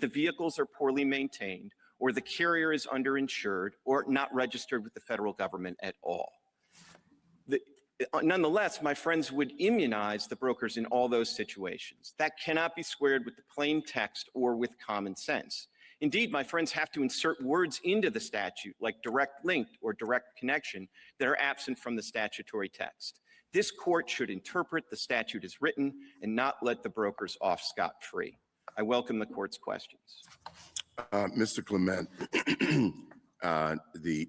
the vehicles are poorly maintained, or the carrier is underinsured, or not registered with the federal government at all. Nonetheless, my friends would immunize the brokers in all those situations. That cannot be squared with the plain text or with common sense. Indeed, my friends have to insert words into the statute, like direct link or direct connection, that are absent from the statutory text. This court should interpret the statute as written and not let the brokers off scot-free. I welcome the court's questions. Mr. Clement,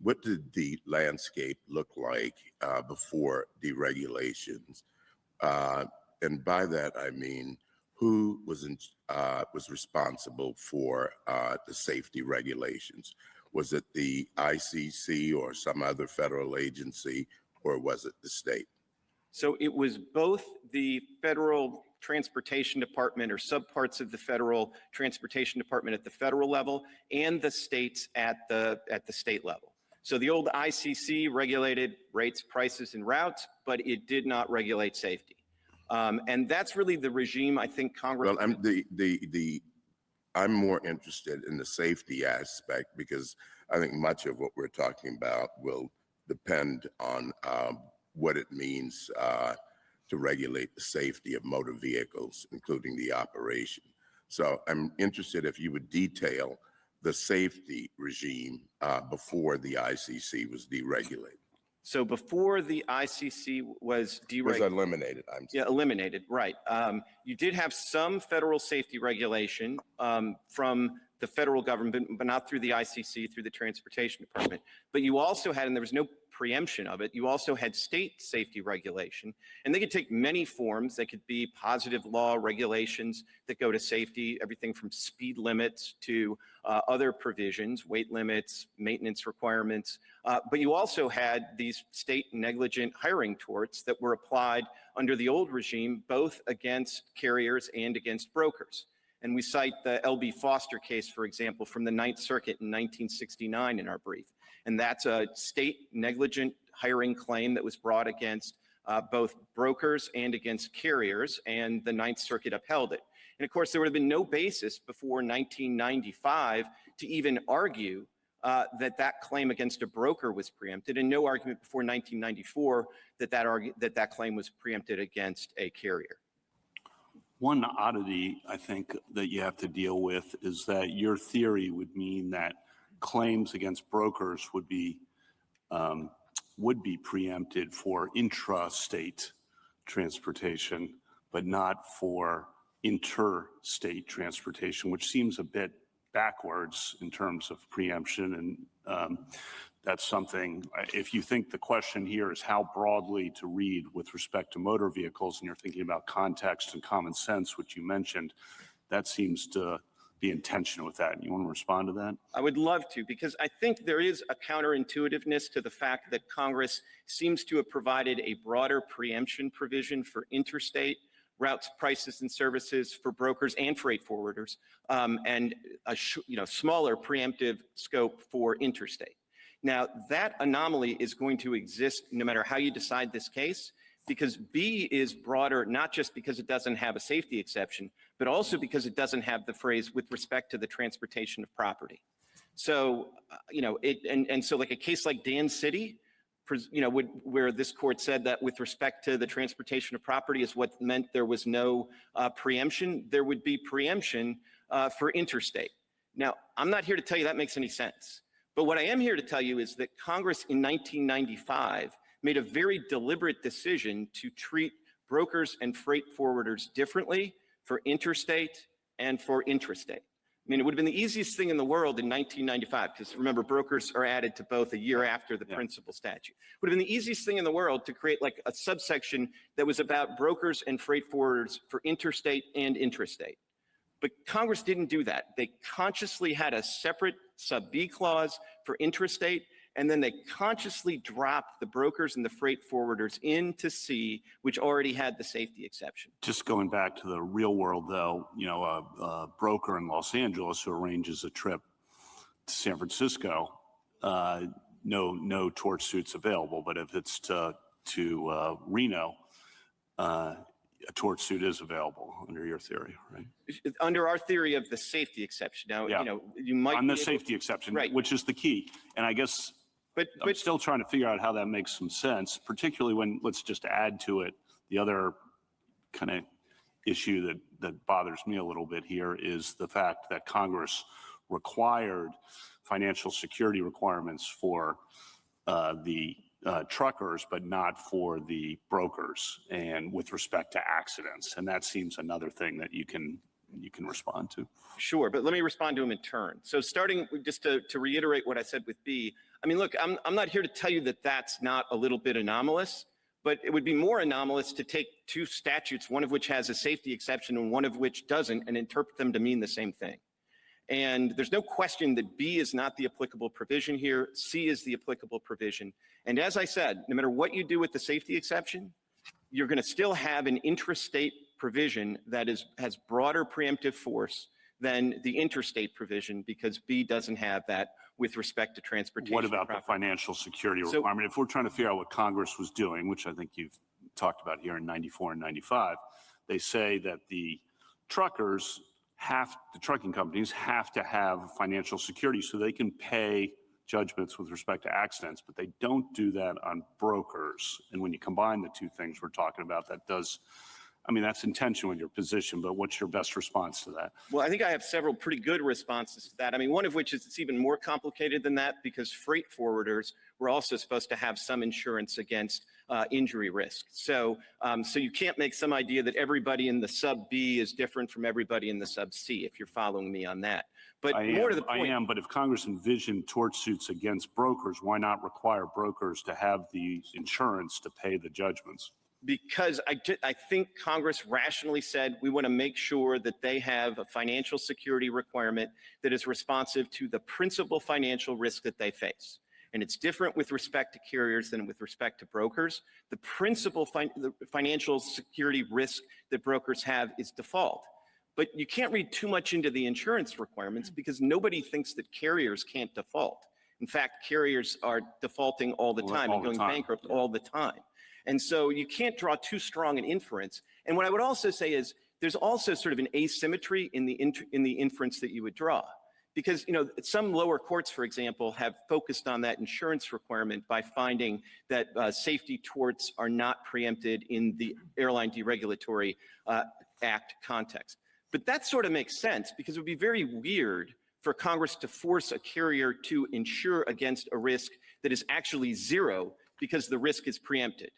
what did the landscape look like before deregulations? And by that, I mean, who was responsible for the safety regulations? Was it the ICC or some other federal agency, or was it the state? So it was both the Federal Transportation Department or subparts of the Federal Transportation Department at the federal level and the states at the state level. So the old ICC regulated rates, prices, and routes, but it did not regulate safety. And that's really the regime I think Congress. Well, I'm more interested in the safety aspect, because I think much of what we're talking about will depend on what it means to regulate the safety of motor vehicles, including the operation. So I'm interested if you would detail the safety regime before the ICC was deregulated. So before the ICC was deregulated. Was eliminated, I'm sorry. Yeah, eliminated, right. You did have some federal safety regulation from the federal government, but not through the ICC, through the Transportation Department. But you also had, and there was no preemption of it, you also had state safety regulation, and they could take many forms. They could be positive law regulations that go to safety, everything from speed limits to other provisions, weight limits, maintenance requirements. But you also had these state negligent hiring torts that were applied under the old regime, both against carriers and against brokers. And we cite the L.B. Foster case, for example, from the Ninth Circuit in 1969 in our brief. And that's a state negligent hiring claim that was brought against both brokers and against carriers, and the Ninth Circuit upheld it. And of course, there would have been no basis before 1995 to even argue that claim against a broker was preempted, and no argument before 1994 that claim was preempted against a carrier. One oddity, I think, that you have to deal with is that your theory would mean that claims against brokers would be preempted for intrastate transportation, but not for interstate transportation, which seems a bit backwards in terms of preemption. And that's something, if you think the question here is how broadly to read with respect to motor vehicles, and you're thinking about context and common sense, which you mentioned, that seems to be in tension with that. You want to respond to that? I would love to, because I think there is a counterintuitiveness to the fact that Congress seems to have provided a broader preemption provision for interstate routes, prices, and services for brokers and freight forwarders, and a smaller preemptive scope for interstate. Now, that anomaly is going to exist no matter how you decide this case, because B is broader, not just because it doesn't have a safety exception, but also because it doesn't have the phrase with respect to the transportation of property. So, so like a case like Dan City, where this court said that with respect to the transportation of property is what meant there was no preemption, there would be preemption for interstate. Now, I'm not here to tell you that makes any sense. But what I am here to tell you is that Congress in 1995 made a very deliberate decision to treat brokers and freight forwarders differently for interstate and for intrastate. I mean, it would have been the easiest thing in the world in 1995, because remember, brokers are added to both a year after the principal statute. It would have been the easiest thing in the world to create like a subsection that was about brokers and freight forwarders for interstate and intrastate. But Congress didn't do that. They consciously had a separate sub B clause for intrastate, and then they consciously dropped the brokers and the freight forwarders into C, which already had the safety exception. Just going back to the real world, though, a broker in Los Angeles who arranges a trip to San Francisco, no tort suits available. But if it's to Reno, a tort suit is available under your theory, right? Under our theory of the safety exception. Now, Yeah. you know, you might On be the able- safety exception, Right. which is the key. And I guess I'm but still trying to figure out how that makes some sense, particularly when, let's just add to it, the other kind of issue that bothers me a little bit here is the fact that Congress required financial security requirements for the truckers, but not for the brokers, and with respect to accidents. And that seems another thing that you can respond to. Sure, but let me respond to him in turn. So starting just to reiterate what I said with B, I mean, look, I'm not here to tell you that that's not a little bit anomalous, but it would be more anomalous to take two statutes, one of which has a safety exception and one of which doesn't, and interpret them to mean the same thing. And there's no question that B is not the applicable provision here. C is the applicable provision. And as I said, no matter what you do with the safety exception, you're going to still have an intrastate provision that has broader preemptive force than the interstate provision, because B doesn't have that with respect to transportation. What about the financial security requirement? If we're trying to figure out what Congress was doing, which I think you've talked about here in 94 and 95, they say that the trucking companies have to have financial security so they can pay judgments with respect to accidents, but they don't do that on brokers. And when you combine the two things we're talking about, that does, I mean, that's in tension with your position, but what's your best response to that? Well, I think I have several pretty good responses to that. I mean, one of which is it's even more complicated than that, because freight forwarders were also supposed to have some insurance against injury risk. So you can't make some idea that everybody in the sub B is different from everybody in the sub C, if you're following me on that. But more to the point. I am, but if Congress envisioned tort suits against brokers, why not require brokers to have the insurance to pay the judgments? Because I think Congress rationally said we want to make sure that they have a financial security requirement that is responsive to the principal financial risk that they face. And it's different with respect to carriers than with respect to brokers. The principal financial security risk that brokers have is default. But you can't read too much into the insurance requirements, because nobody thinks that carriers can't default. In fact, carriers are defaulting all the time and going bankrupt all the time. And so you can't draw too strong an inference. And what I would also say is there's also sort of an asymmetry in the inference that you would draw. Because, you know, some lower courts, for example, have focused on that insurance requirement by finding that safety torts are not preempted in the Airline Deregulatory Act context. But that sort of makes sense, because it would be very weird for Congress to force a carrier to insure against a risk that is actually zero because the risk is preempted.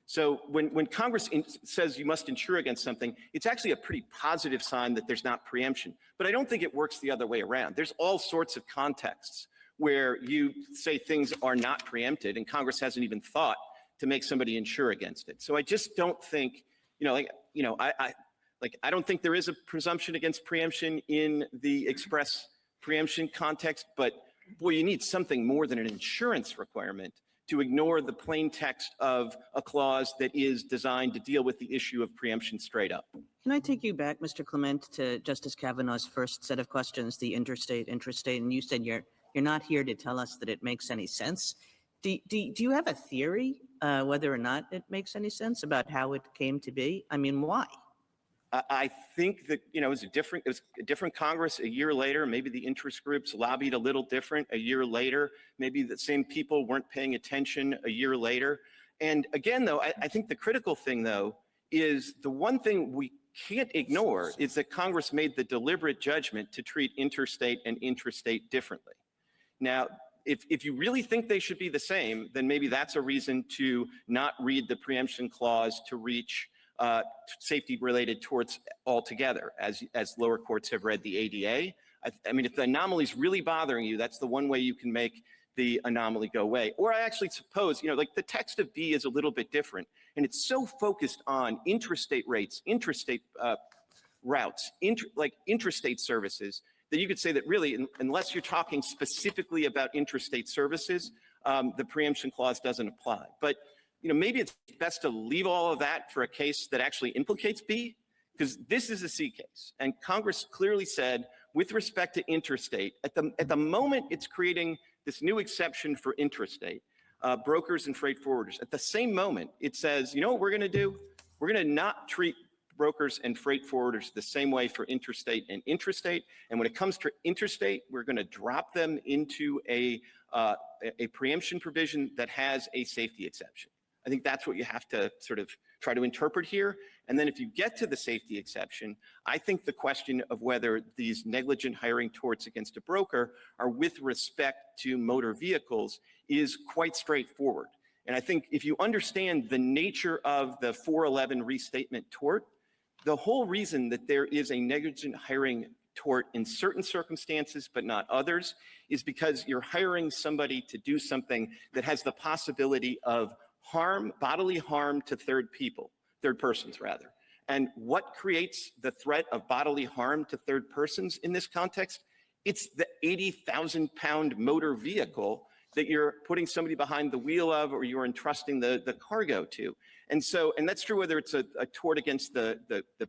So when Congress says you must insure against something, it's actually a pretty positive sign that there's not preemption. But I don't think it works the other way around. There's all sorts of contexts where you say things are not preempted and Congress hasn't even thought to make somebody insure against it. So I just don't think, I don't think there is a presumption against preemption in the express preemption context, but boy, you need something more than an insurance requirement to ignore the plain text of a clause that is designed to deal with the issue of preemption straight up. Can I take you back, Mr. Clement, to Justice Kavanaugh's first set of questions, the interstate, and you said you're not here to tell us that it makes any sense. Do you have a theory whether or not it makes any sense about how it came to be? I mean, why? I think that, it was a different Congress a year later. Maybe the interest groups lobbied a little different a year later. Maybe the same people weren't paying attention a year later. And again, though, I think the critical thing, though, is the one thing we can't ignore is that Congress made the deliberate judgment to treat interstate and intrastate differently. Now, if you really think they should be the same, then maybe that's a reason to not read the preemption clause to reach safety-related torts altogether, as lower courts have read the ADA. I mean, if the anomaly is really bothering you, that's the one way you can make the anomaly go away. Or I actually suppose, like the text of B is a little bit different, and it's so focused on intrastate rates, intrastate routes, intrastate services, that you could say that really, unless you're talking specifically about intrastate services, the preemption clause doesn't apply. But maybe it's best to leave all of that for a case that actually implicates B, because this is a C case. And Congress clearly said, with respect to interstate, at the moment it's creating this new exception for intrastate, brokers and freight forwarders. At the same moment, it says, what we're going to do? We're going to not treat brokers and freight forwarders the same way for interstate and intrastate. And when it comes to interstate, we're going to drop them into a preemption provision that has a safety exception. I think that's what you have to sort of try to interpret here. And then if you get to the safety exception, I think the question of whether these negligent hiring torts against a broker are with respect to motor vehicles is quite straightforward. And I think if you understand the nature of the 411 restatement tort, the whole reason that there is a negligent hiring tort in certain circumstances, but not others, is because you're hiring somebody to do something that has the possibility of harm, bodily harm to third persons rather. And what creates the threat of bodily harm to third persons in this context? It's the 80,000-pound motor vehicle that you're putting somebody behind the wheel of, or you're entrusting the cargo to. And that's true whether it's a tort against the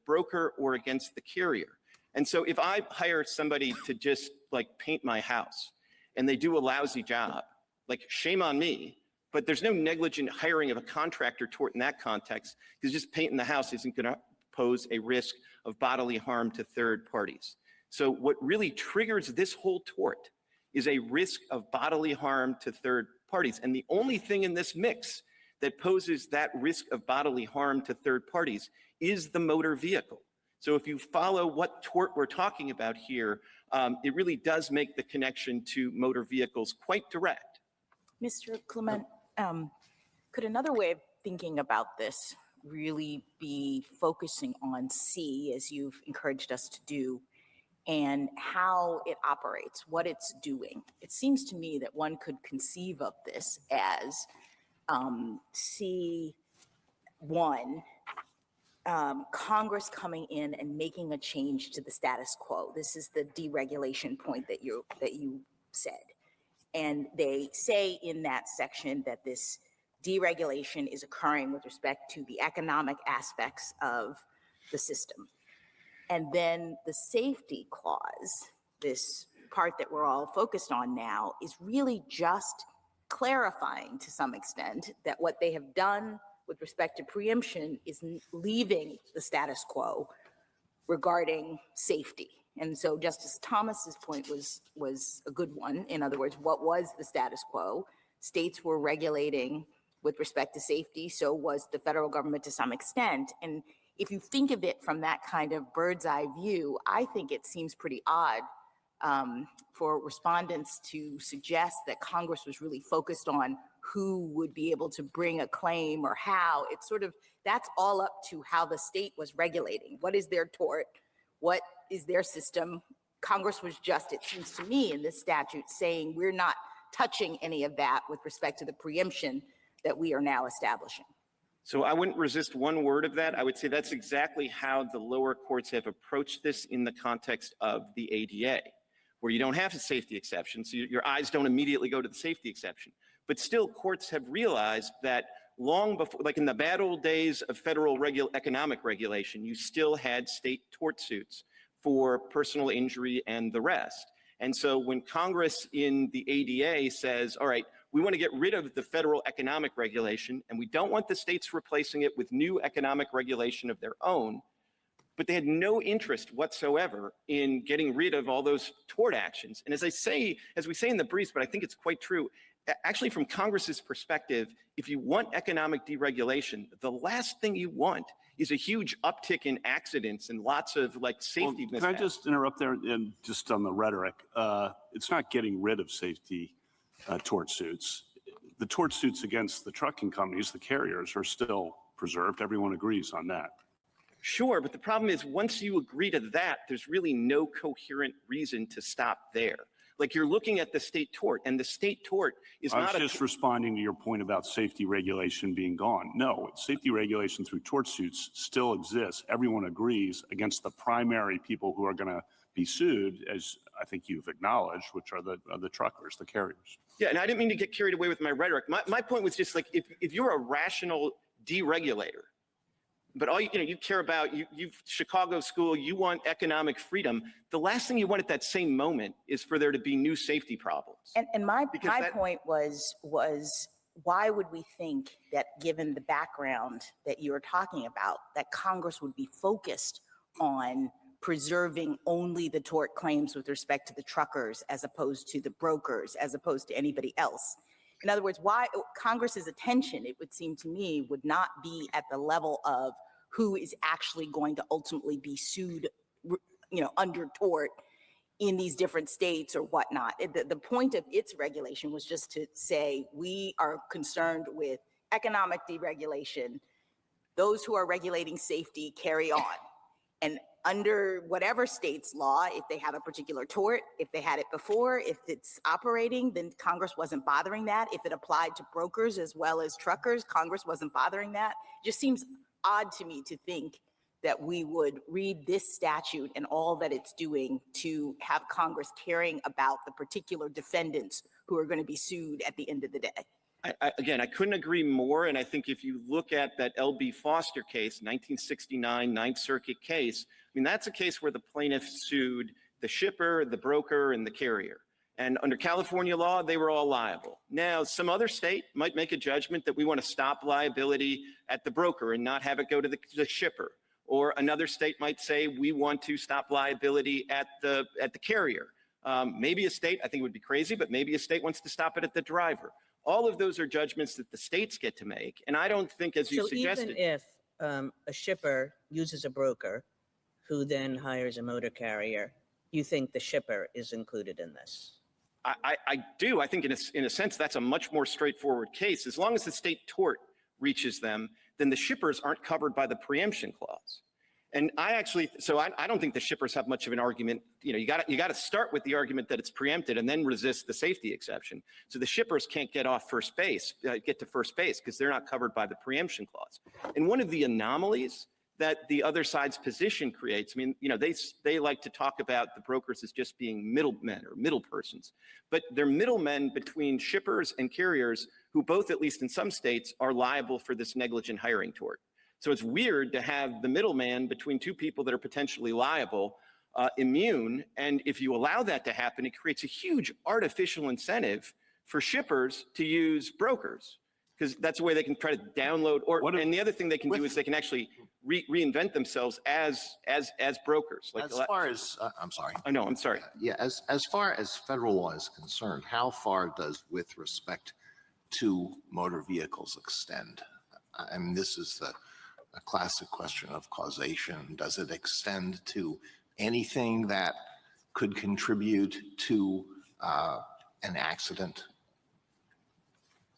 broker or against the carrier. And so if I hire somebody to just like paint my house and they do a lousy job, like shame on me, but there's no negligent hiring of a contractor tort in that context, because just painting the house isn't going to pose a risk of bodily harm to third parties. So what really triggers this whole tort is a risk of bodily harm to third parties. And the only thing in this mix that poses that risk of bodily harm to third parties is the motor vehicle. So if you follow what tort we're talking about here, it really does make the connection to motor vehicles quite direct. Mr. Clement, could another way of thinking about this really be focusing on C, as you've encouraged us to do, and how it operates, what it's doing? It seems to me that one could conceive of this as C1, Congress coming in and making a change to the status quo. This is the deregulation point that you said. And they say in that section that this deregulation is occurring with respect to the economic aspects of the system. And then the safety clause, this part that we're all focused on now, is really just clarifying to some extent that what they have done with respect to preemption is leaving the status quo regarding safety. And so Justice Thomas's point was a good one. In other words, what was the status quo? States were regulating with respect to safety, so was the federal government to some extent. And if you think of it from that kind of bird's eye view, I think it seems pretty odd for respondents to suggest that Congress was really focused on who would be able to bring a claim or how. It's sort of, that's all up to how the state was regulating. What is their tort? What is their system? Congress was just, it seems to me, in this statute saying we're not touching any of that with respect to the preemption that we are now establishing. So I wouldn't resist one word of that. I would say that's exactly how the lower courts have approached this in the context of the ADA, where you don't have a safety exception, so your eyes don't immediately go to the safety exception. But still, courts have realized that long before, like in the bad old days of federal economic regulation, you still had state tort suits for personal injury and the rest. And so when Congress in the ADA says, all right, we want to get rid of the federal economic regulation, and we don't want the states replacing it with new economic regulation of their own, but they had no interest whatsoever in getting rid of all those tort actions. And as we say in the briefs, but I think it's quite true, actually from Congress's perspective, if you want economic deregulation, the last thing you want is a huge uptick in accidents and lots of like safety mishaps. Can I just interrupt there and just on the rhetoric? It's not getting rid of safety tort suits. The tort suits against the trucking companies, the carriers, are still preserved. Everyone agrees on that. Sure, but the problem is once you agree to that, there's really no coherent reason to stop there. Like you're looking at the state tort, and the state tort is not I was just responding to your point about safety regulation being gone. No, safety regulation through tort suits still exists. Everyone agrees against the primary people who are going to be sued, as I think you've acknowledged, which are the truckers, the carriers. Yeah, and I didn't mean to get carried away with my rhetoric. My point was just like if you're a rational deregulator, but all you care about, you've Chicago school, you want economic freedom. The last thing you want at that same moment is for there to be new safety problems. And my point was why would we think that, given the background that you're talking about, that Congress would be focused on preserving only the tort claims with respect to the truckers as opposed to the brokers, as opposed to anybody else? In other words, why Congress's attention, it would seem to me, would not be at the level of who is actually going to ultimately be sued, under tort in these different states or whatnot. The point of its regulation was just to say, we are concerned with economic deregulation. Those who are regulating safety carry on. And under whatever state's law, if they have a particular tort, if they had it before, if it's operating, then Congress wasn't bothering that. If it applied to brokers as well as truckers, Congress wasn't bothering that. It just seems odd to me to think that we would read this statute and all that it's doing to have Congress caring about the particular defendants who are going to be sued at the end of the day. Again, I couldn't agree more. And I think if you look at that L.B. Foster case, 1969 Ninth Circuit case, I mean, that's a case where the plaintiff sued the shipper, the broker, and the carrier. And under California law, they were all liable. Now, some other state might make a judgment that we want to stop liability at the broker and not have it go to the shipper. Or another state might say we want to stop liability at the carrier. Maybe a state, I think it would be crazy, but maybe a state wants to stop it at the driver. All of those are judgments that the states get to make. And I don't think, as you suggested. So even if a shipper uses a broker who then hires a motor carrier, you think the shipper is included in this? I do. I think in a sense, that's a much more straightforward case. As long as the state tort reaches them, then the shippers aren't covered by the preemption clause. And I don't think the shippers have much of an argument. You got to start with the argument that it's preempted and then resist the safety exception. So the shippers can't get to first base because they're not covered by the preemption clause. And one of the anomalies that the other side's position creates, I mean, they like to talk about the brokers as just being middlemen or middle persons, but they're middlemen between shippers and carriers who both, at least in some states, are liable for this negligent hiring tort. So it's weird to have the middleman between two people that are potentially liable immune. And if you allow that to happen, it creates a huge artificial incentive for shippers to use brokers, because that's a way they can try to download. And the other thing they can do is they can actually reinvent themselves as brokers. Like as far as I'm sorry. I know. I'm sorry. Yeah. As far as federal law is concerned, how far does with respect to motor vehicles extend? I mean, this is a classic question of causation. Does it extend to anything that could contribute to an accident?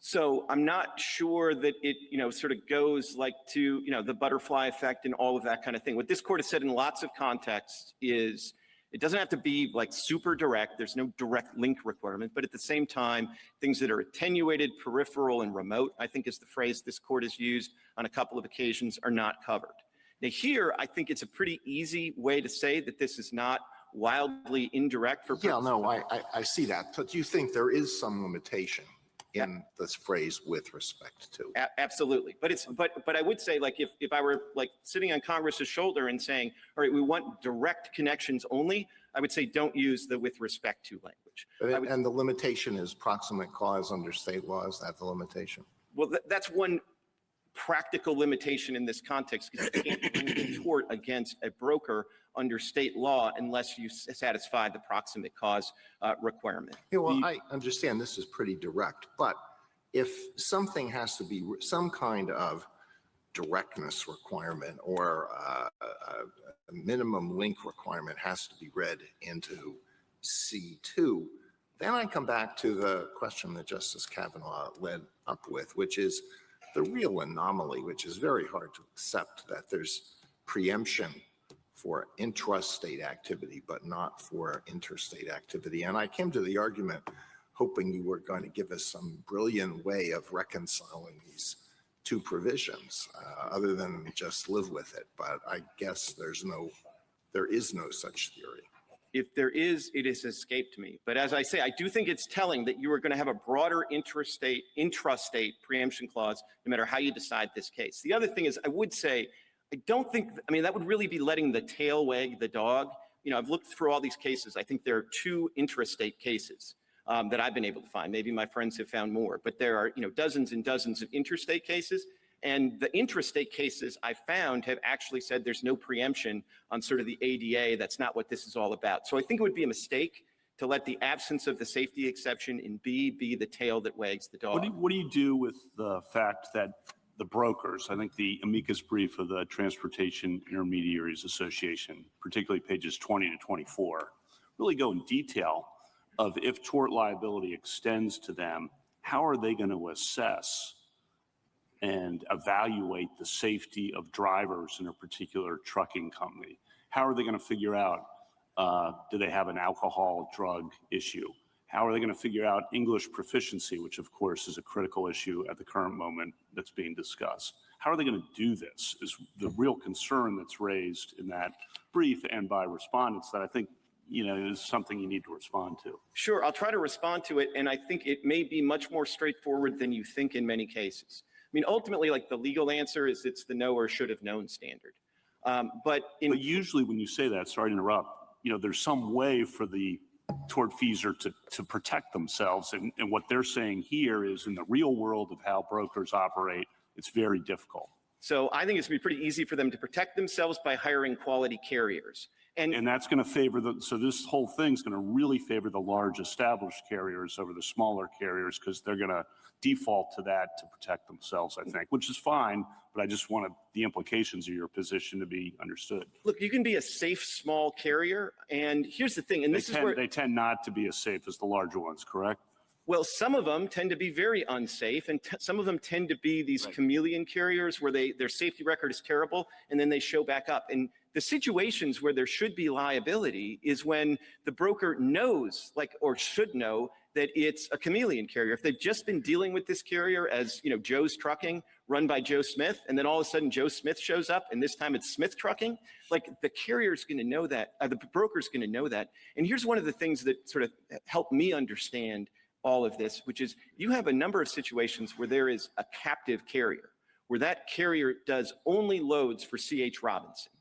So I'm not sure that it, sort of goes like to, the butterfly effect and all of that kind of thing. What this court has said in lots of contexts is it doesn't have to be like super direct. There's no direct link requirement, but at the same time, things that are attenuated, peripheral, and remote, I think is the phrase this court has used on a couple of occasions, are not covered. Now here, I think it's a pretty easy way to say that this is not wildly indirect for Yeah, no, I see that. But do you think there is some limitation in this phrase with respect to? Absolutely. But I would say, like, if I were like sitting on Congress's shoulder and saying, all right, we want direct connections only, I would say don't use the with respect to language. And the limitation is proximate cause under state law. Is that the limitation? Well, that's one practical limitation in this context, because you can't bring a tort against a broker under state law unless you satisfy the proximate cause requirement. Yeah, well, I understand this is pretty direct, but if something has to be some kind of directness requirement or a minimum link requirement has to be read into C2, then I come back to the question that Justice Kavanaugh led up with, which is the real anomaly, which is very hard to accept, that there's preemption for intrastate activity, but not for interstate activity. And I came to the argument hoping you were going to give us some brilliant way of reconciling these two provisions, other than just live with it. But I guess there is no such theory. If there is, it has escaped me. But as I say, I do think it's telling that you are going to have a broader intrastate preemption clause, no matter how you decide this case. The other thing is, I would say, that would really be letting the tail wag the dog. I've looked through all these cases. I think there are two intrastate cases. that I've been able to find. Maybe my friends have found more, but there are, dozens and dozens of interstate cases. And the intrastate cases I found have actually said there's no preemption on sort of the ADA. That's not what this is all about. So I think it would be a mistake to let the absence of the safety exception in B be the tail that wags the dog. What do you do with the fact that the brokers, I think the amicus brief of the Transportation Intermediaries Association, particularly pages 20 to 24, really go in detail of if tort liability extends to them, how are they going to assess and evaluate the safety of drivers in a particular trucking company? How are they going to figure out, do they have an alcohol drug issue? How are they going to figure out English proficiency, which of course is a critical issue at the current moment that's being discussed? How are they going to do this is the real concern that's raised in that brief and by respondents that I think is something you need to respond to. Sure, I'll try to respond to it, and I think it may be much more straightforward than you think in many cases. I mean, ultimately, like the legal answer is it's the know or should have known standard. But usually when you say that, sorry to interrupt, there's some way for the tortfeasor to protect themselves. And what they're saying here is in the real world of how brokers operate, it's very difficult. So I think it's going to be pretty easy for them to protect themselves by hiring quality carriers. And that's going to favor so this whole thing's going to really favor the large established carriers over the smaller carriers because they're going to default to that to protect themselves, I think, which is fine, but I just wanted the implications of your position to be understood. Look, you can be a safe small carrier, and here's the thing, and this is where they tend not to be as safe as the larger ones, correct? Well, some of them tend to be very unsafe, and some of them tend to be these chameleon carriers where their safety record is terrible, and then they show back up. And the situations where there should be liability is when the broker knows, or should know, that it's a chameleon carrier. If they've just been dealing with this carrier as, Joe's Trucking, run by Joe Smith, and then all of a sudden Joe Smith shows up, and this time it's Smith Trucking, the carrier's going to know that, the broker's going to know that. And here's one of the things that sort of helped me understand all of this, which is you have a number of situations where there is a captive carrier, where that carrier does only loads for C.H. Robinson.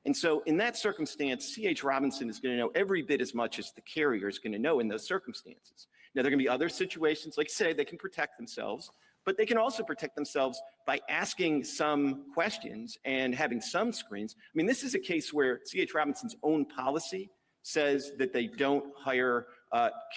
And so in that circumstance, C.H. Robinson is going to know every bit as much as the carrier is going to know in those circumstances. Now, there are going to be other situations, like say, they can protect themselves, but they can also protect themselves by asking some questions and having some screens. I mean, this is a case where C.H. Robinson's own policy says that they don't hire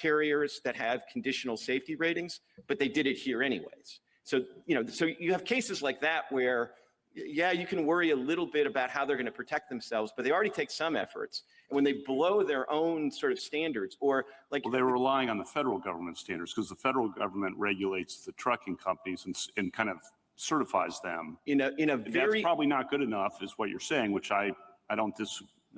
carriers that have conditional safety ratings, but they did it here anyways. So, so you have cases like that where, yeah, you can worry a little bit about how they're going to protect themselves, but they already take some efforts. And when they blow their own sort of standards, or well, they were relying on the federal government standards because the federal government regulates the trucking companies and kind of certifies them. That's probably not good enough, is what you're saying, which I don't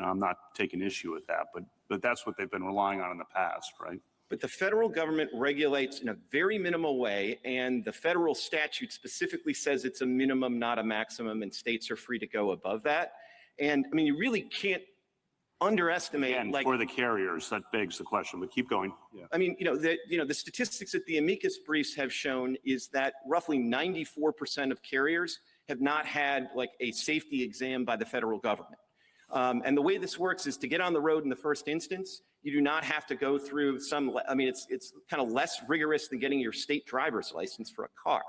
I'm not taking issue with that, but that's what they've been relying on in the past, right? But the federal government regulates in a very minimal way, and the federal statute specifically says it's a minimum, not a maximum, and states are free to go above that. And I mean, you really can't underestimate. And for the carriers, that begs the question, but keep going. Yeah. I mean, the statistics that the amicus briefs have shown is that roughly 94% of carriers have not had a safety exam by the federal government. And the way this works is to get on the road in the first instance, you do not have to go through it's kind of less rigorous than getting your state driver's license for a car.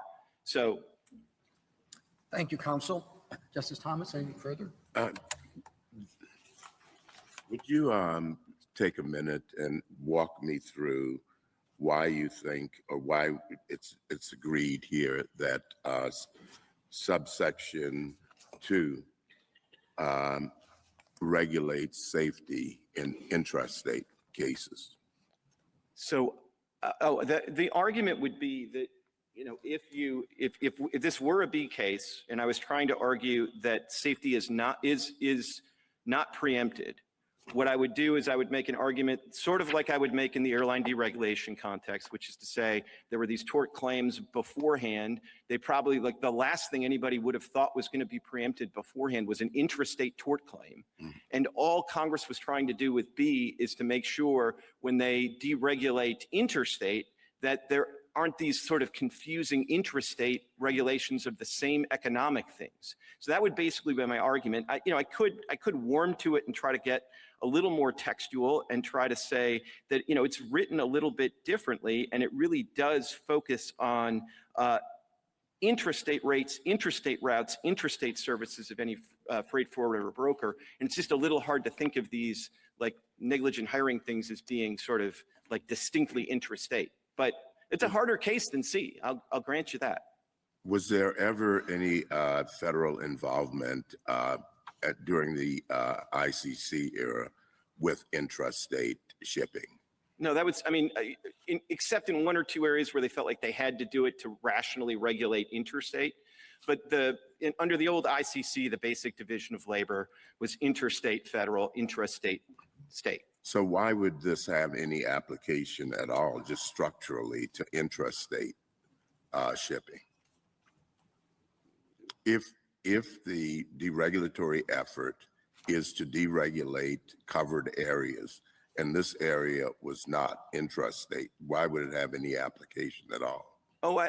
So. Thank you, counsel. Justice Thomas, anything further? Would you take a minute and walk me through why you think, or why it's agreed here that subsection 2 regulates safety in intrastate cases? So, the argument would be that, if this were a B case, and I was trying to argue that safety is not preempted, what I would do is I would make an argument sort of like I would make in the airline deregulation context, which is to say there were these tort claims beforehand. They probably, the last thing anybody would have thought was going to be preempted beforehand was an intrastate tort claim. And all Congress was trying to do with B is to make sure when they deregulate interstate that there aren't these sort of confusing intrastate regulations of the same economic things. So that would basically be my argument. I could warm to it and try to get a little more textual and try to say that, it's written a little bit differently, and it really does focus on intrastate rates, interstate routes, interstate services of any freight forwarder or broker. And it's just a little hard to think of these like negligent hiring things as being sort of like distinctly intrastate. But it's a harder case than C. I'll grant you that. Was there ever any federal involvement during the ICC era with intrastate shipping? No, that was, except in one or two areas where they felt like they had to do it to rationally regulate interstate. But under the old ICC, the basic division of labor was interstate federal, intrastate state. So why would this have any application at all, just structurally, to intrastate shipping? If the deregulatory effort is to deregulate covered areas, and this area was not intrastate, why would it have any application at all? Oh,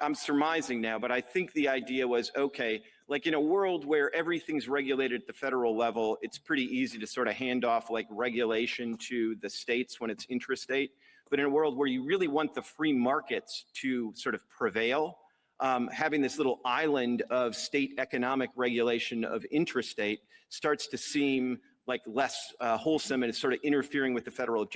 I'm surmising now, but I think the idea was, okay, like in a world where everything's regulated at the federal level, it's pretty easy to sort of hand off like regulation to the states when it's intrastate. But in a world where you really want the free markets to sort of prevail, having this little island of state economic regulation of intrastate starts to seem like less wholesome, and it's sort of interfering with the federal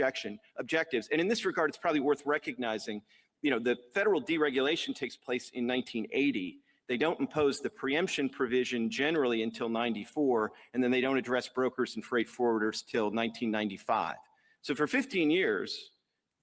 objectives. And in this regard, it's probably worth recognizing, the federal deregulation takes place in 1980. They don't impose the preemption provision generally until 94, and then they don't address brokers and freight forwarders till 1995. So for 15 years,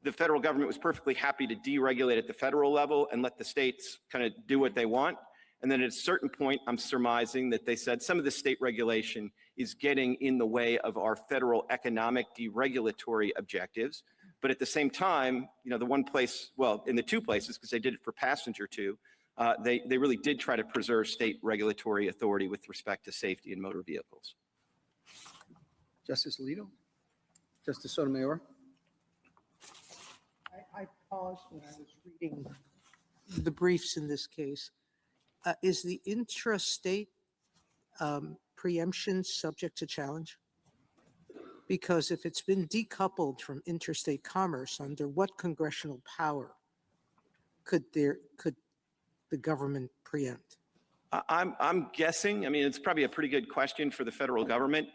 the federal government was perfectly happy to deregulate at the federal level and let the states kind of do what they want. And then at a certain point, I'm surmising that they said some of the state regulation is getting in the way of our federal economic deregulatory objectives. But at the same time, the one place, well, in the two places, because they did it for passenger too, they really did try to preserve state regulatory authority with respect to safety in motor vehicles. Justice Alito? Justice Sotomayor? I paused when I was reading the briefs in this case. Is the intrastate preemption subject to challenge? Because if it's been decoupled from interstate commerce, under what congressional power could the government preempt? I'm guessing, it's probably a pretty good question for the federal government.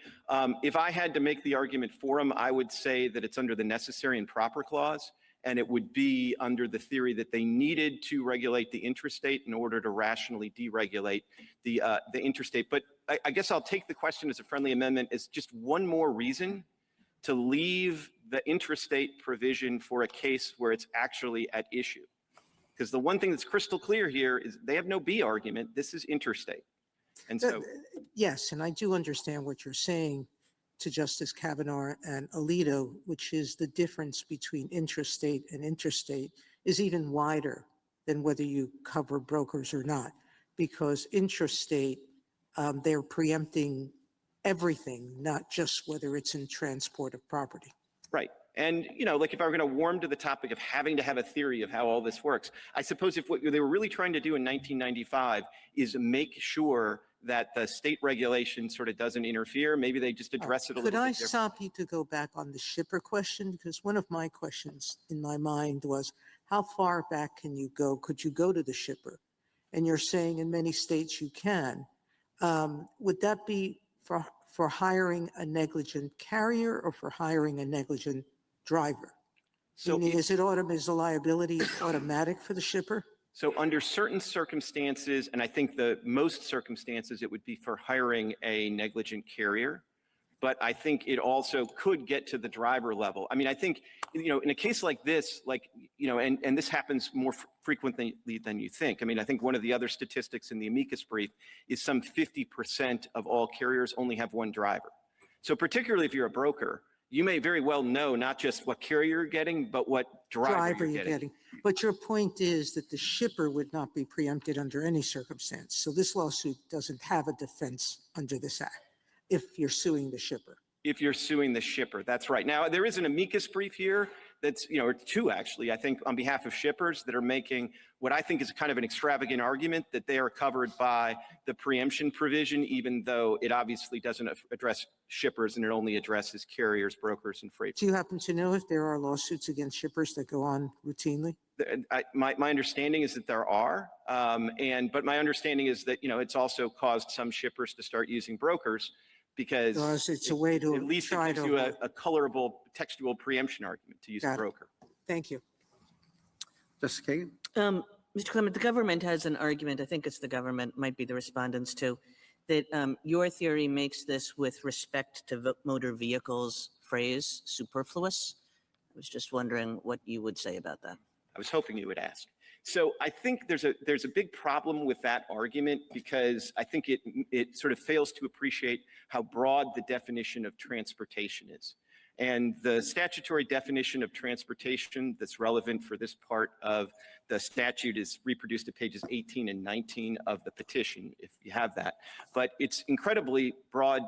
If I had to make the argument for them, I would say that it's under the necessary and proper clause, and it would be under the theory that they needed to regulate the intrastate in order to rationally deregulate the interstate. But I guess I'll take the question as a friendly amendment as just one more reason to leave the intrastate provision for a case where it's actually at issue. Because the one thing that's crystal clear here is they have no B argument. This is interstate. And so. Yes, and I do understand what you're saying to Justice Kavanaugh and Alito, which is the difference between intrastate and interstate is even wider than whether you cover brokers or not, because intrastate, they're preempting everything, not just whether it's in transport of property. Right. And, like if I were going to warm to the topic of having to have a theory of how all this works, I suppose if what they were really trying to do in 1995 is make sure that the state regulation sort of doesn't interfere, maybe they just address it a little bit differently. Could I stop you to go back on the shipper question? Because one of my questions in my mind was, how far back can you go? Could you go to the shipper? And you're saying in many states you can. Would that be for hiring a negligent carrier or for hiring a negligent driver? So meaning, is the liability automatic for the shipper? So under certain circumstances, and I think the most circumstances, it would be for hiring a negligent carrier. But I think it also could get to the driver level. I think, in a case like this, and this happens more frequently than you think. I think one of the other statistics in the amicus brief is some 50% of all carriers only have one driver. So particularly if you're a broker, you may very well know not just what carrier you're getting, but what driver you're getting. But your point is that the shipper would not be preempted under any circumstance. So this lawsuit doesn't have a defense under this act if you're suing the shipper. If you're suing the shipper, that's right. Now, there is an amicus brief here that's, or two actually, I think on behalf of shippers that are making what I think is kind of an extravagant argument that they are covered by the preemption provision, even though it obviously doesn't address shippers and it only addresses carriers, brokers, and freight. Do you happen to know if there are lawsuits against shippers that go on routinely? My understanding is that there are, but my understanding is that, it's also caused some shippers to start using brokers because It's a way to at least it try gives to you avoid- a colorable textual preemption argument to use a Got it. broker. Thank you. Justice Kagan? Mr. Clement, the government has an argument, I think it's the government, might be the respondents too, that your theory makes this with respect to motor vehicles phrase superfluous. I was just wondering what you would say about that. I was hoping you would ask. So I think there's a big problem with that argument because I think it sort of fails to appreciate how broad the definition of transportation is. And the statutory definition of transportation that's relevant for this part of the statute is reproduced at pages 18 and 19 of the petition, if you have that. But it's incredibly broad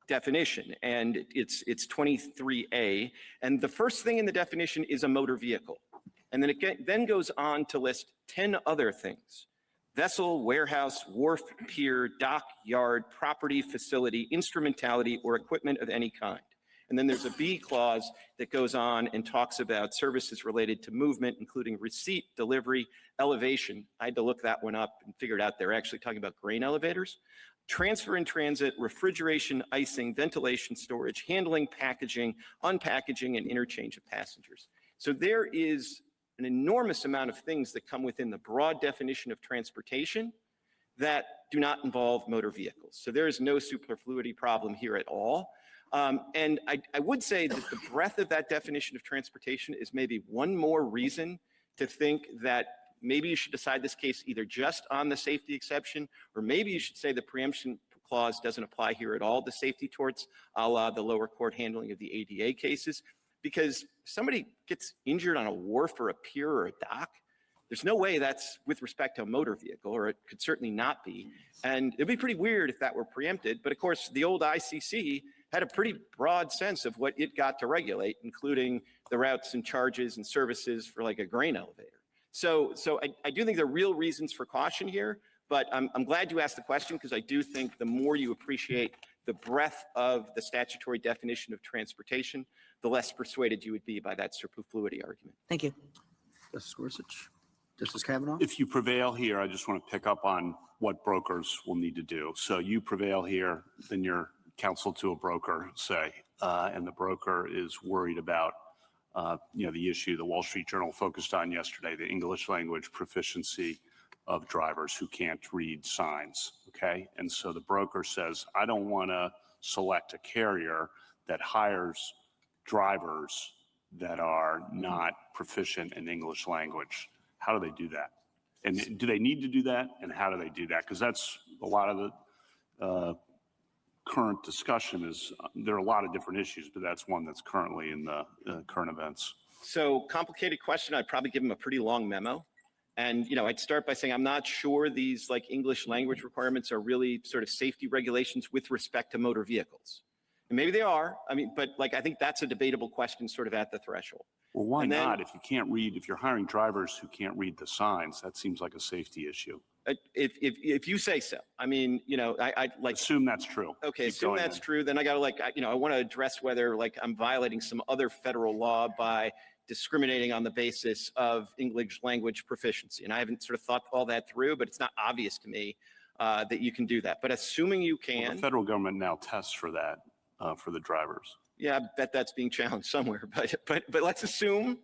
definition, and it's 23A. And the first thing in the definition is a motor vehicle. And then it then goes on to list 10 other things: vessel, warehouse, wharf, pier, dock, yard, property, facility, instrumentality, or equipment of any kind. And then there's a B clause that goes on and talks about services related to movement, including receipt, delivery, elevation. I had to look that one up and figured out they're actually talking about grain elevators. Transfer in transit, refrigeration, icing, ventilation, storage, handling, packaging, unpackaging, and interchange of passengers. So there is an enormous amount of things that come within the broad definition of transportation that do not involve motor vehicles. So there is no superfluity problem here at all. And I would say that the breadth of that definition of transportation is maybe one more reason to think that maybe you should decide this case either just on the safety exception, or maybe you should say the preemption clause doesn't apply here at all to safety torts, a la the lower court handling of the ADA cases. Because somebody gets injured on a wharf or a pier or a dock, there's no way that's with respect to a motor vehicle, or it could certainly not be. And it'd be pretty weird if that were preempted. But of course, the old ICC had a pretty broad sense of what it got to regulate, including the routes and charges and services for like a grain elevator. So I do think there are real reasons for caution here, but I'm glad you asked the question, because I do think the more you appreciate the breadth of the statutory definition of transportation, the less persuaded you would be by that superfluity argument. Thank you. Justice Gorsuch? Justice Kavanaugh? If you prevail here, I just want to pick up on what brokers will need to do. So you prevail here, then you're counsel to a broker, say, and the broker is worried about, the issue the Wall Street Journal focused on yesterday, the English language proficiency of drivers who can't read signs, okay? And so the broker says, I don't want to select a carrier that hires drivers that are not proficient in English language. How do they do that? And do they need to do that? And how do they do that? Because that's a lot of the current discussion is, there are a lot of different issues, but that's one that's currently in the current events. So complicated question. I'd probably give them a pretty long memo. And, I'd start by saying, I'm not sure these like English language requirements are really sort of safety regulations with respect to motor vehicles. And maybe they are. But I think that's a debatable question sort of at the threshold. Well, why And then- not? If you can't read, if you're hiring drivers who can't read the signs, that seems like a safety issue. If you say so. I like. Assume that's true. Okay, Keep assume going that's then. true. Then I got to I want to address whether I'm violating some other federal law by discriminating on the basis of English language proficiency. And I haven't sort of thought all that through, but it's not obvious to me that you can do that. But assuming you Well, can. the federal government now tests for that for the drivers. Yeah, I bet that's being challenged somewhere. But let's assume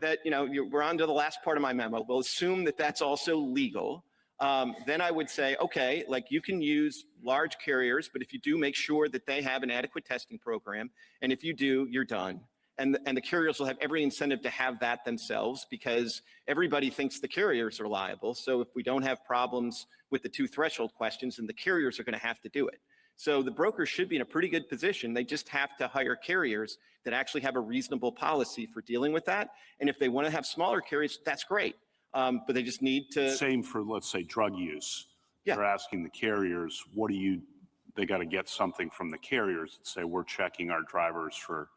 that, we're on to the last part of my memo. We'll assume that that's also legal. Then I would say, okay, you can use large carriers, but if you do, make sure that they have an adequate testing program. And if you do, you're done. And the carriers will have every incentive to have that themselves, because everybody thinks the carriers are liable. So if we don't have problems with the two threshold questions, then the carriers are going to have to do it. So the brokers should be in a pretty good position. They just have to hire carriers that actually have a reasonable policy for dealing with that. And if they want to have smaller carriers, that's great. But they just need to. Same for, let's say, drug use. Yeah. They're asking the carriers, they got to get something from the carriers that say, we're checking our drivers for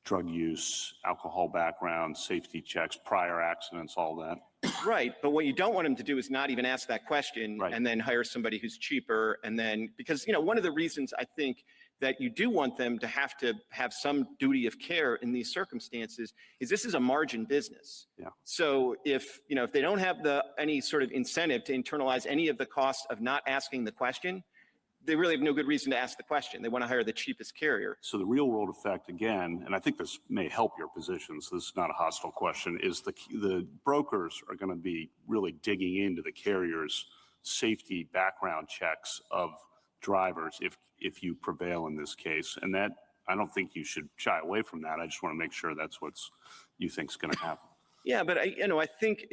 drug use, alcohol background, safety checks, prior accidents, all that. Right, but what you don't want them to do is not even ask that question Right. and then hire somebody who's cheaper and then, because, you know, one of the reasons I think that you do want them to have some duty of care in these circumstances is this is a margin business. Yeah. So if, you know, if they don't have any sort of incentive to internalize any of the costs of not asking the question, they really have no good reason to ask the question. They want to hire the cheapest carrier. So the real world effect, again, and I think this may help your position, so this is not a hostile question, is the brokers are going to be really digging into the carrier's safety background checks of drivers if you prevail in this case. And that, I don't think you should shy away from that. I just want to make sure that's what's you think is going to happen. Yeah, but I think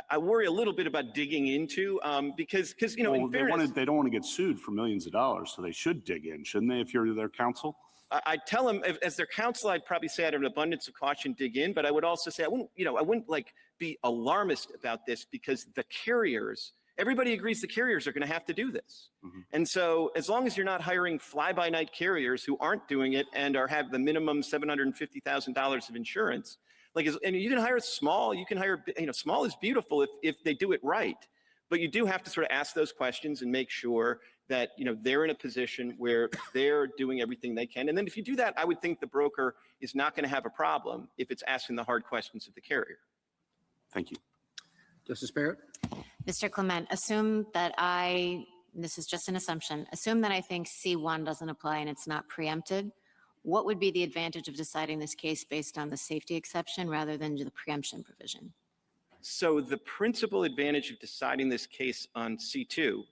I worry a little bit about digging into because you know, Well, in fairness, they don't want to get sued for millions of dollars, so they should dig in, shouldn't they, if you're their counsel? I tell them as their counsel, I'd probably say out of an abundance of caution, dig in, but I would also say I wouldn't like be alarmist about this because the carriers, everybody agrees the carriers are going to have to do this. Mhm. And so as long as you're not hiring fly-by-night carriers who aren't doing it and have the minimum $750,000 of insurance, and you can hire small, you can hire, small is beautiful if they do it right. But you do have to sort of ask those questions and make sure that, they're in a position where they're doing everything they can. And then if you do that, I would think the broker is not going to have a problem if it's asking the hard questions of the carrier. Thank you. Justice Barrett? Mr. Clement, assume that this is just an assumption, assume that I think C1 doesn't apply and it's not preempted. What would be the advantage of deciding this case based on the safety exception rather than the preemption provision? So the principal advantage of deciding this case on C2,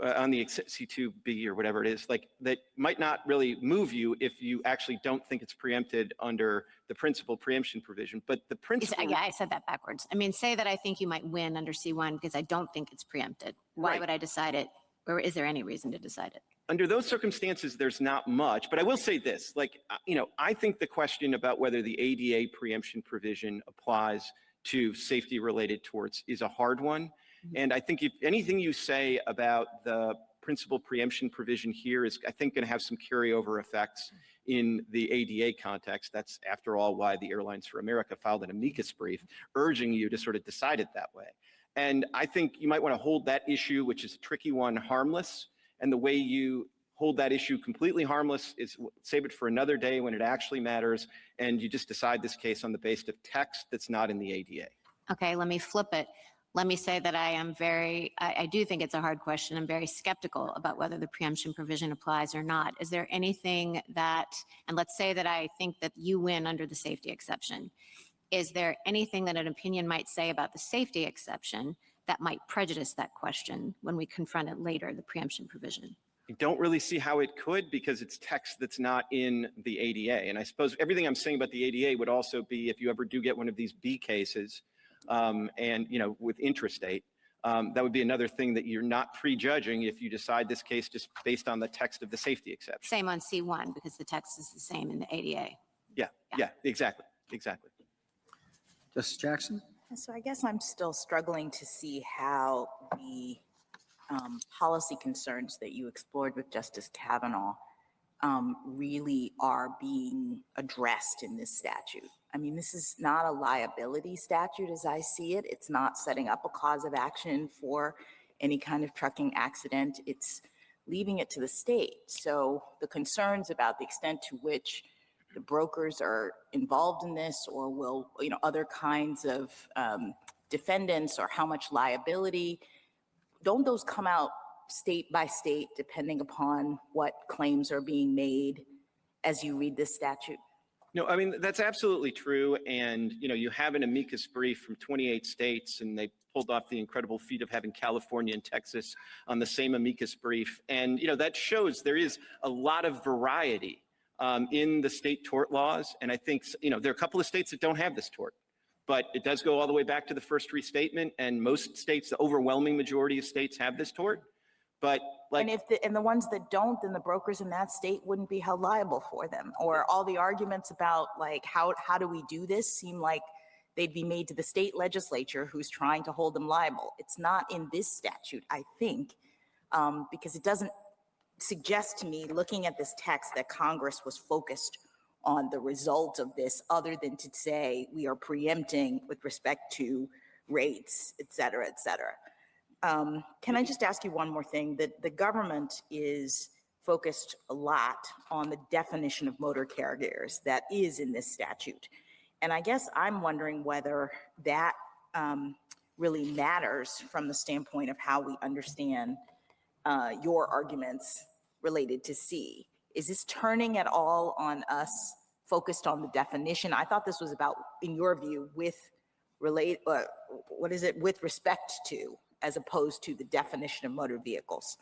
on the C2B or whatever it is, that might not really move you if you actually don't think it's preempted under the principal preemption provision. But the principal... Yeah, I said that backwards. I mean, say that I think you might win under C1 because I don't think it's preempted. Why Right. would I decide it? Or is there any reason to decide it? Under those circumstances, there's not much, but I will say this, I think the question about whether the ADA preemption provision applies to safety-related torts is a hard one. And I think if anything you say about the principal preemption provision here is, I think, going to have some carryover effects in the ADA context. That's, after all, why the Airlines for America filed an amicus brief urging you to sort of decide it that way. And I think you might want to hold that issue, which is a tricky one, harmless. And the way you hold that issue completely harmless is save it for another day when it actually matters, and you just decide this case on the basis of text that's not in the ADA. Okay, let me flip it. Let me say that I do think it's a hard question. I'm very skeptical about whether the preemption provision applies or not. Is there anything and let's say that I think that you win under the safety exception. Is there anything that an opinion might say about the safety exception that might prejudice that question when we confront it later, the preemption provision? I don't really see how it could because it's text that's not in the ADA. And I suppose everything I'm saying about the ADA would also be if you ever do get one of these B cases with intrastate, that would be another thing that you're not prejudging if you decide this case just based on the text of the safety exception. Same on C1 because the text is the same in the ADA. Yeah, exactly. Justice Jackson? So I guess I'm still struggling to see how the policy concerns that you explored with Justice Kavanaugh really are being addressed in this statute. I mean, this is not a liability statute as I see it. It's not setting up a cause of action for any kind of trucking accident. It's leaving it to the state. So the concerns about the extent to which the brokers are involved in this or will, other kinds of defendants or how much liability, don't those come out state by state depending upon what claims are being made as you read this statute? No, I mean, that's absolutely true. And, you have an amicus brief from 28 states, and they pulled off the incredible feat of having California and Texas on the same amicus brief. And, that shows there is a lot of variety in the state tort laws. And I think, there are a couple of states that don't have this tort, but it does go all the way back to the first restatement. And most states, the overwhelming majority of states have this tort. But and the ones that don't, then the brokers in that state wouldn't be held liable for them. Or all the arguments about how do we do this seem like they'd be made to the state legislature who's trying to hold them liable. It's not in this statute, I think, because it doesn't suggest to me, looking at this text, that Congress was focused on the result of this, other than to say we are preempting with respect to rates, et cetera, et cetera. Can I just ask you one more thing? That the government is focused a lot on the definition of motor carriers that is in this statute. And I guess I'm wondering whether that really matters from the standpoint of how we understand your arguments related to C. Is this turning at all on us focused on the definition? I thought this was about, in your view, with with respect to, as opposed to the definition of motor vehicles.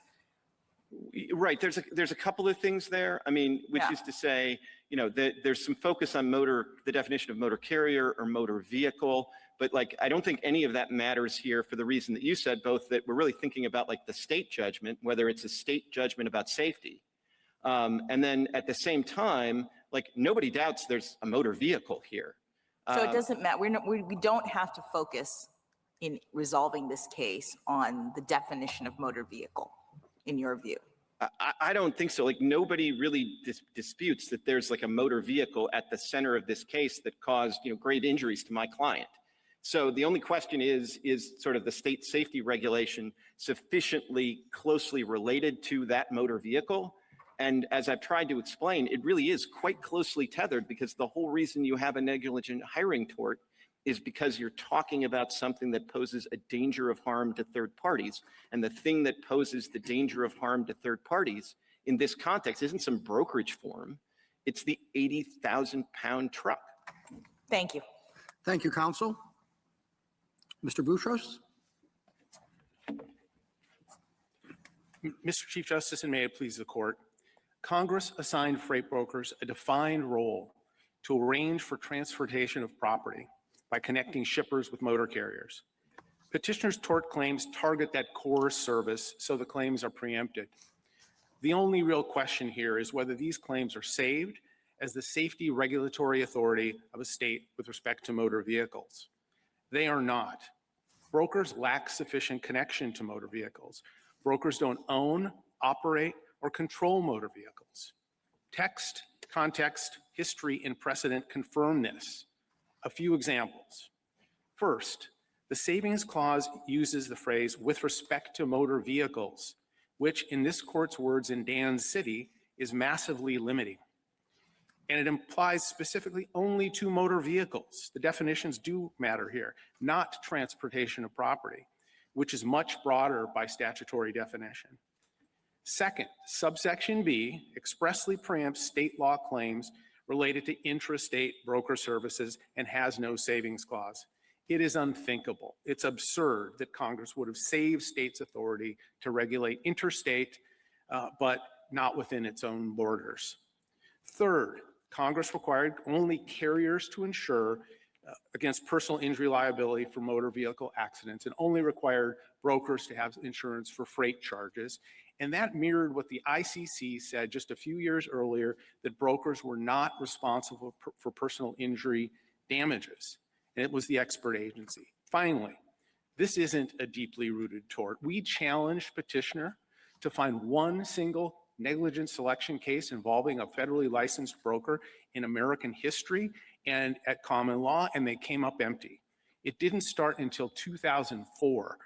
Right. There's a couple of things there. I mean, which is to say, there's some focus on the definition of motor carrier or motor vehicle, but like, I don't think any of that matters here for the reason that you said, both that we're really thinking about like the state judgment, whether it's a state judgment about safety. And then at the same time, like nobody doubts there's a motor vehicle here. So it doesn't matter. We don't have to focus in resolving this case on the definition of motor vehicle, in your view. I don't think so. Like nobody really disputes that there's like a motor vehicle at the center of this case that caused grave injuries to my client. So the only question is sort of the state safety regulation sufficiently closely related to that motor vehicle? And as I've tried to explain, it really is quite closely tethered, because the whole reason you have a negligent hiring tort is because you're talking about something that poses a danger of harm to third parties. And the thing that poses the danger of harm to third parties in this context isn't some brokerage form, it's the 80,000-pound truck. Thank you. Thank you, counsel. Mr. Boutros? Mr. Chief Justice, and may it please the court, Congress assigned freight brokers a defined role to arrange for transportation of property by connecting shippers with motor carriers. Petitioners' tort claims target that core service, so the claims are preempted. The only real question here is whether these claims are saved as the safety regulatory authority of a state with respect to motor vehicles. They are not. Brokers lack sufficient connection to motor vehicles. Brokers don't own, operate, or control motor vehicles. Text, context, history, and precedent confirm this. A few examples. First, the Savings Clause uses the phrase "with respect to motor vehicles," which in this court's words in Dan City is massively limiting. And it implies specifically only to motor vehicles. The definitions do matter here, not transportation of property, which is much broader by statutory definition. Second, subsection B expressly preempts state law claims related to intrastate broker services and has no savings clause. It is unthinkable. It's absurd that Congress would have saved states' authority to regulate interstate, but not within its own borders. Third, Congress required only carriers to insure against personal injury liability for motor vehicle accidents and only required brokers to have insurance for freight charges. And that mirrored what the ICC said just a few years earlier, that brokers were not responsible for personal injury damages. And it was the expert agency. Finally, this isn't a deeply rooted tort. We challenged petitioner to find one single negligent selection case involving a federally licensed broker in American history and at common law, and they came up empty. It didn't start until 2004.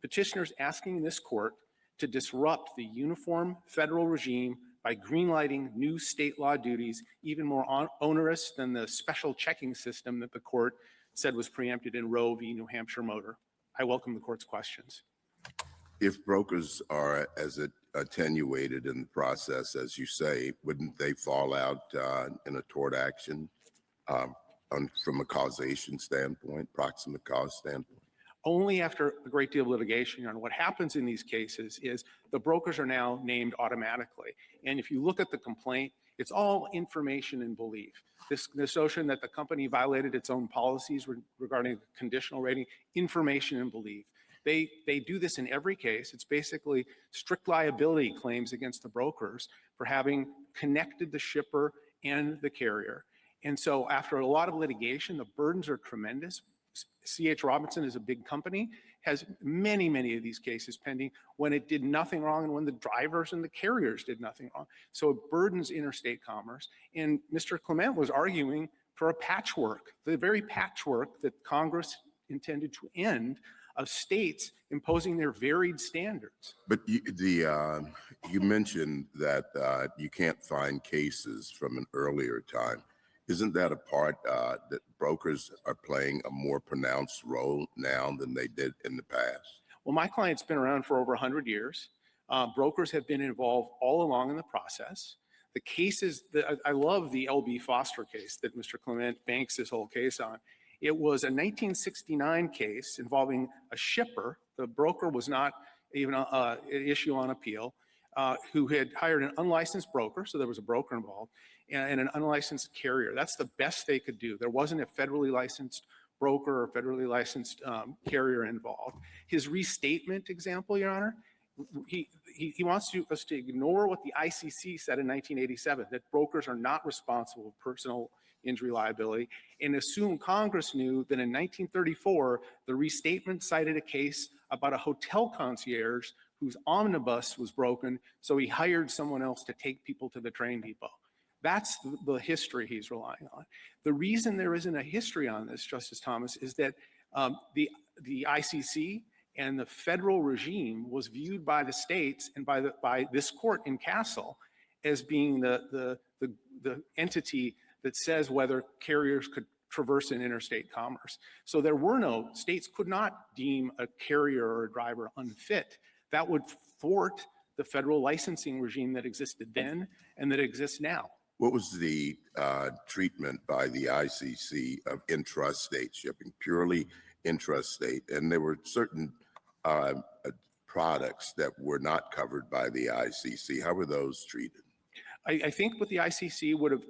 Petitioners asking this court to disrupt the uniform federal regime by greenlighting new state law duties, even more onerous than the special checking system that the court said was preempted in Roe v. New Hampshire Motor. I welcome the court's questions. If brokers are as attenuated in the process, as you say, wouldn't they fall out in a tort action from a causation standpoint, proximate cause standpoint? Only after a great deal of litigation. And what happens in these cases is the brokers are now named automatically. And if you look at the complaint, it's all information and belief. This notion that the company violated its own policies regarding conditional rating, information and belief. They do this in every case. It's basically strict liability claims against the brokers for having connected the shipper and the carrier. And so after a lot of litigation, the burdens are tremendous. C.H. Robinson is a big company, has many, many of these cases pending when it did nothing wrong and when the drivers and the carriers did nothing wrong. So it burdens interstate commerce. And Mr. Clement was arguing for a patchwork, the very patchwork that Congress intended to end, of states imposing their varied standards. But you mentioned that you can't find cases from an earlier time. Isn't that a part that brokers are playing a more pronounced role now than they did in the past? Well, my client's been around for over 100 years. Brokers have been involved all along in the process. The cases, I love the L.B. Foster case that Mr. Clement banks his whole case on. It was a 1969 case involving a shipper. The broker was not even an issue on appeal, who had hired an unlicensed broker, so there was a broker involved, and an unlicensed carrier. That's the best they could do. There wasn't a federally licensed broker or federally licensed carrier involved. His restatement example, Your Honor, he wants us to ignore what the ICC said in 1987, that brokers are not responsible for personal injury liability, and assume Congress knew that in 1934, the restatement cited a case about a hotel concierge whose omnibus was broken, so he hired someone else to take people to the train depot. That's the history he's relying on. The reason there isn't a history on this, Justice Thomas, is that the ICC and the federal regime was viewed by the states and by this court in Castle as being the entity that says whether carriers could traverse in interstate commerce. So there were no, states could not deem a carrier or a driver unfit. That would thwart the federal licensing regime that existed then and that exists now. What was the treatment by the ICC of intrastate shipping, purely intrastate? And there were certain products that were not covered by the ICC. How were those treated? I think what the ICC would have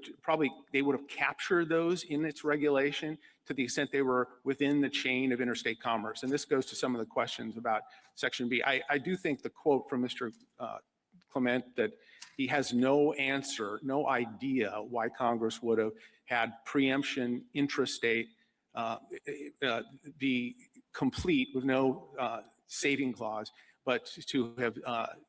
they would have captured those in its regulation to the extent they were within the chain of interstate commerce. And this goes to some of the questions about Section B. I do think the quote from Mr. Clement that he has no answer, no idea why Congress would have had preemption intrastate be complete with no saving clause, but to have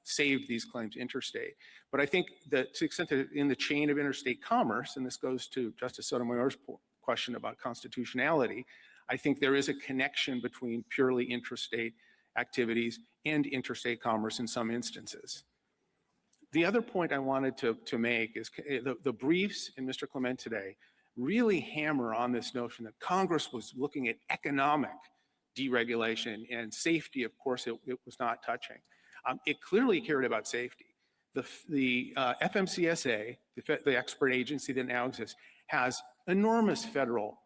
saved these claims interstate. But I think that to the extent that in the chain of interstate commerce, and this goes to Justice Sotomayor's question about constitutionality, I think there is a connection between purely intrastate activities and interstate commerce in some instances. The other point I wanted to make is the briefs in Mr. Clement today really hammer on this notion that Congress was looking at economic deregulation and safety. Of course, it was not touching. It clearly cared about safety. The FMCSA, the expert agency that now exists, has enormous federal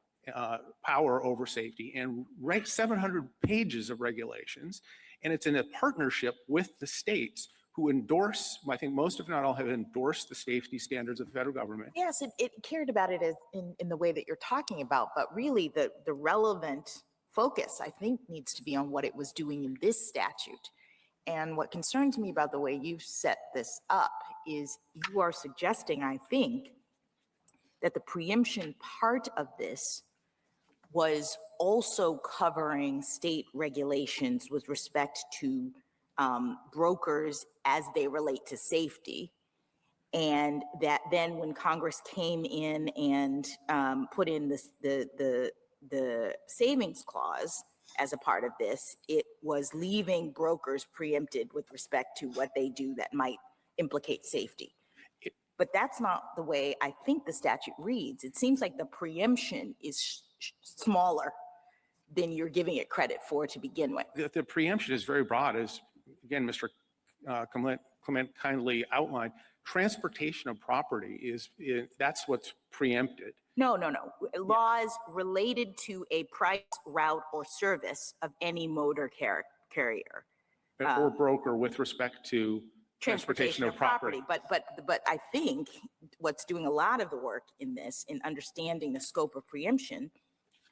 power over safety and 700 pages of regulations. And it's in a partnership with the states who endorse, I think most if not all have endorsed the safety standards of the federal government. Yes, it cared about it as in the way that you're talking about, but really the relevant focus, I think, needs to be on what it was doing in this statute. And what concerns me about the way you've set this up is you are suggesting, I think, that the preemption part of this was also covering state regulations with respect to brokers as they relate to safety. And that then when Congress came in and put in the savings clause as a part of this, it was leaving brokers preempted with respect to what they do that might implicate safety. But that's not the way I think the statute reads. It seems like the preemption is smaller than you're giving it credit for to begin with. The preemption is very broad, as again, Mr. Clement kindly outlined. Transportation of property that's what's preempted. No. Laws related to a price, route, or service of any motor carrier. Or broker with respect to transportation of property. But I think what's doing a lot of the work in this, in understanding the scope of preemption,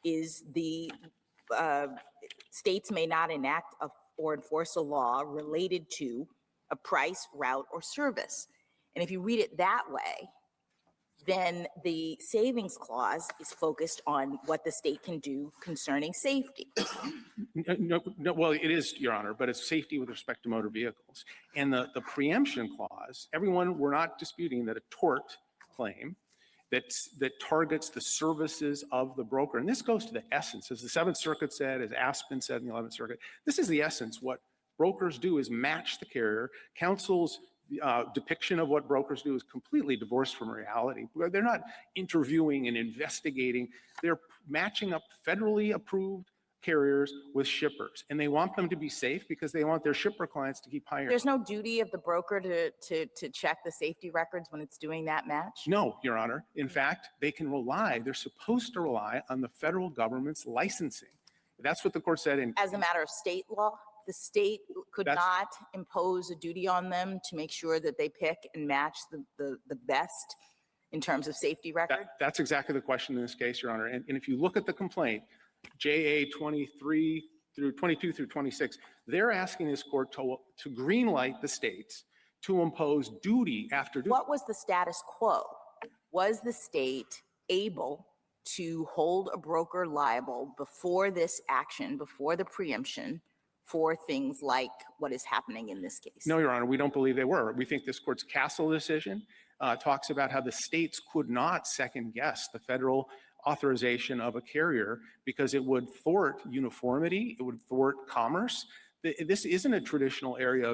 is the states may not enact or enforce a law related to a price, route, or service. And if you read it that way, then the savings clause is focused on what the state can do concerning safety. No, well, it is, Your Honor, but it's safety with respect to motor vehicles. And the preemption clause, we're not disputing that a tort claim that targets the services of the broker, and this goes to the essence, as the Seventh Circuit said, as Aspen said in the 11th Circuit, this is the essence. What brokers do is match the carrier. Counsel's depiction of what brokers do is completely divorced from reality. They're not interviewing and investigating. They're matching up federally approved carriers with shippers, and they want them to be safe because they want their shipper clients to keep hiring. There's no duty of the broker to check the safety records when it's doing that match? No, Your Honor. In fact, they're supposed to rely on the federal government's licensing. That's what the court said in— As a matter of state law, the state could not impose a duty on them to make sure that they pick and match the best in terms of safety record? That's exactly the question in this case, Your Honor. And if you look at the complaint, JA 22 through 26, they're asking this court to greenlight the states to impose duty after duty. What was the status quo? Was the state able to hold a broker liable before this action, before the preemption, for things like what is happening in this case? No, Your Honor, we don't believe they were. We think this court's Castle decision talks about how the states could not second guess the federal authorization of a carrier because it would thwart uniformity, it would thwart commerce. This isn't a traditional area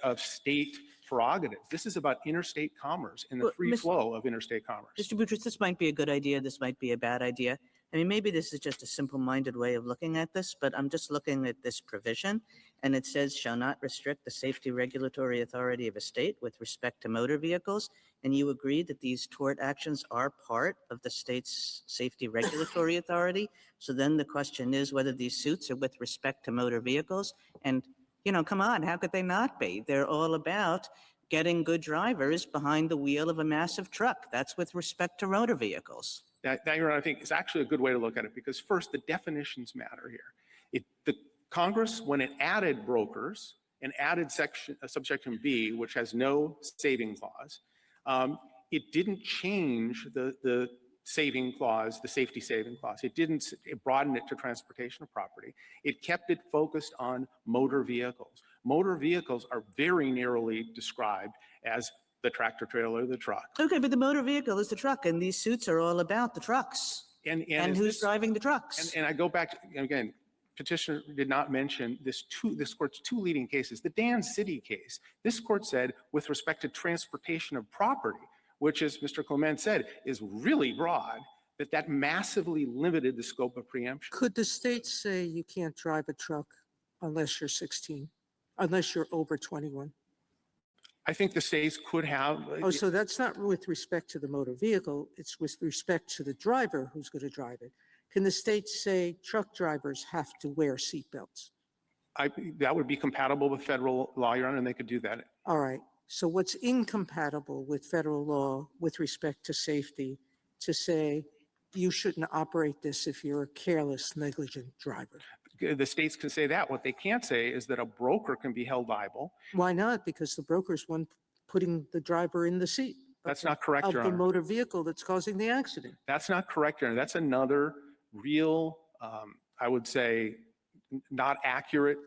of state prerogatives. This is about interstate commerce and the free flow of interstate commerce. Mr. Boutrous, this might be a good idea, this might be a bad idea. I mean, maybe this is just a simple-minded way of looking at this, but I'm just looking at this provision, and it says, shall not restrict the safety regulatory authority of a state with respect to motor vehicles. And you agree that these tort actions are part of the state's safety regulatory authority. So then the question is whether these suits are with respect to motor vehicles. And, you know, come on, how could they not be? They're all about getting good drivers behind the wheel of a massive truck. That's with respect to motor vehicles. That, Your Honor, I think is actually a good way to look at it because first, the definitions matter here. The Congress, when it added brokers and added subsection B, which has no saving clause, it didn't change the saving clause, the safety saving clause. It broadened it to transportation of property. It kept it focused on motor vehicles. Motor vehicles are very narrowly described as the tractor trailer, the truck. Okay, but the motor vehicle is the truck, and these suits are all about the trucks and who's driving the trucks. And I go back to, again, petitioner did not mention this court's two leading cases. The Dan City case, this court said with respect to transportation of property, which, as Mr. Clement said, is really broad, that massively limited the scope of preemption. Could the state say you can't drive a truck unless you're 16, unless you're over 21? I think the states could have. Oh, so that's not with respect to the motor vehicle, it's with respect to the driver who's going to drive it. Can the states say truck drivers have to wear seatbelts? That would be compatible with federal law, Your Honor, and they could do that. All right. So what's incompatible with federal law with respect to safety to say you shouldn't operate this if you're a careless, negligent driver? The states can say that. What they can't say is that a broker can be held liable. Why not? Because the broker's one putting the driver in the seat. That's not correct, Your Of the Honor. motor vehicle that's causing the accident. That's not correct, Your Honor. That's another real, I would say, not accurate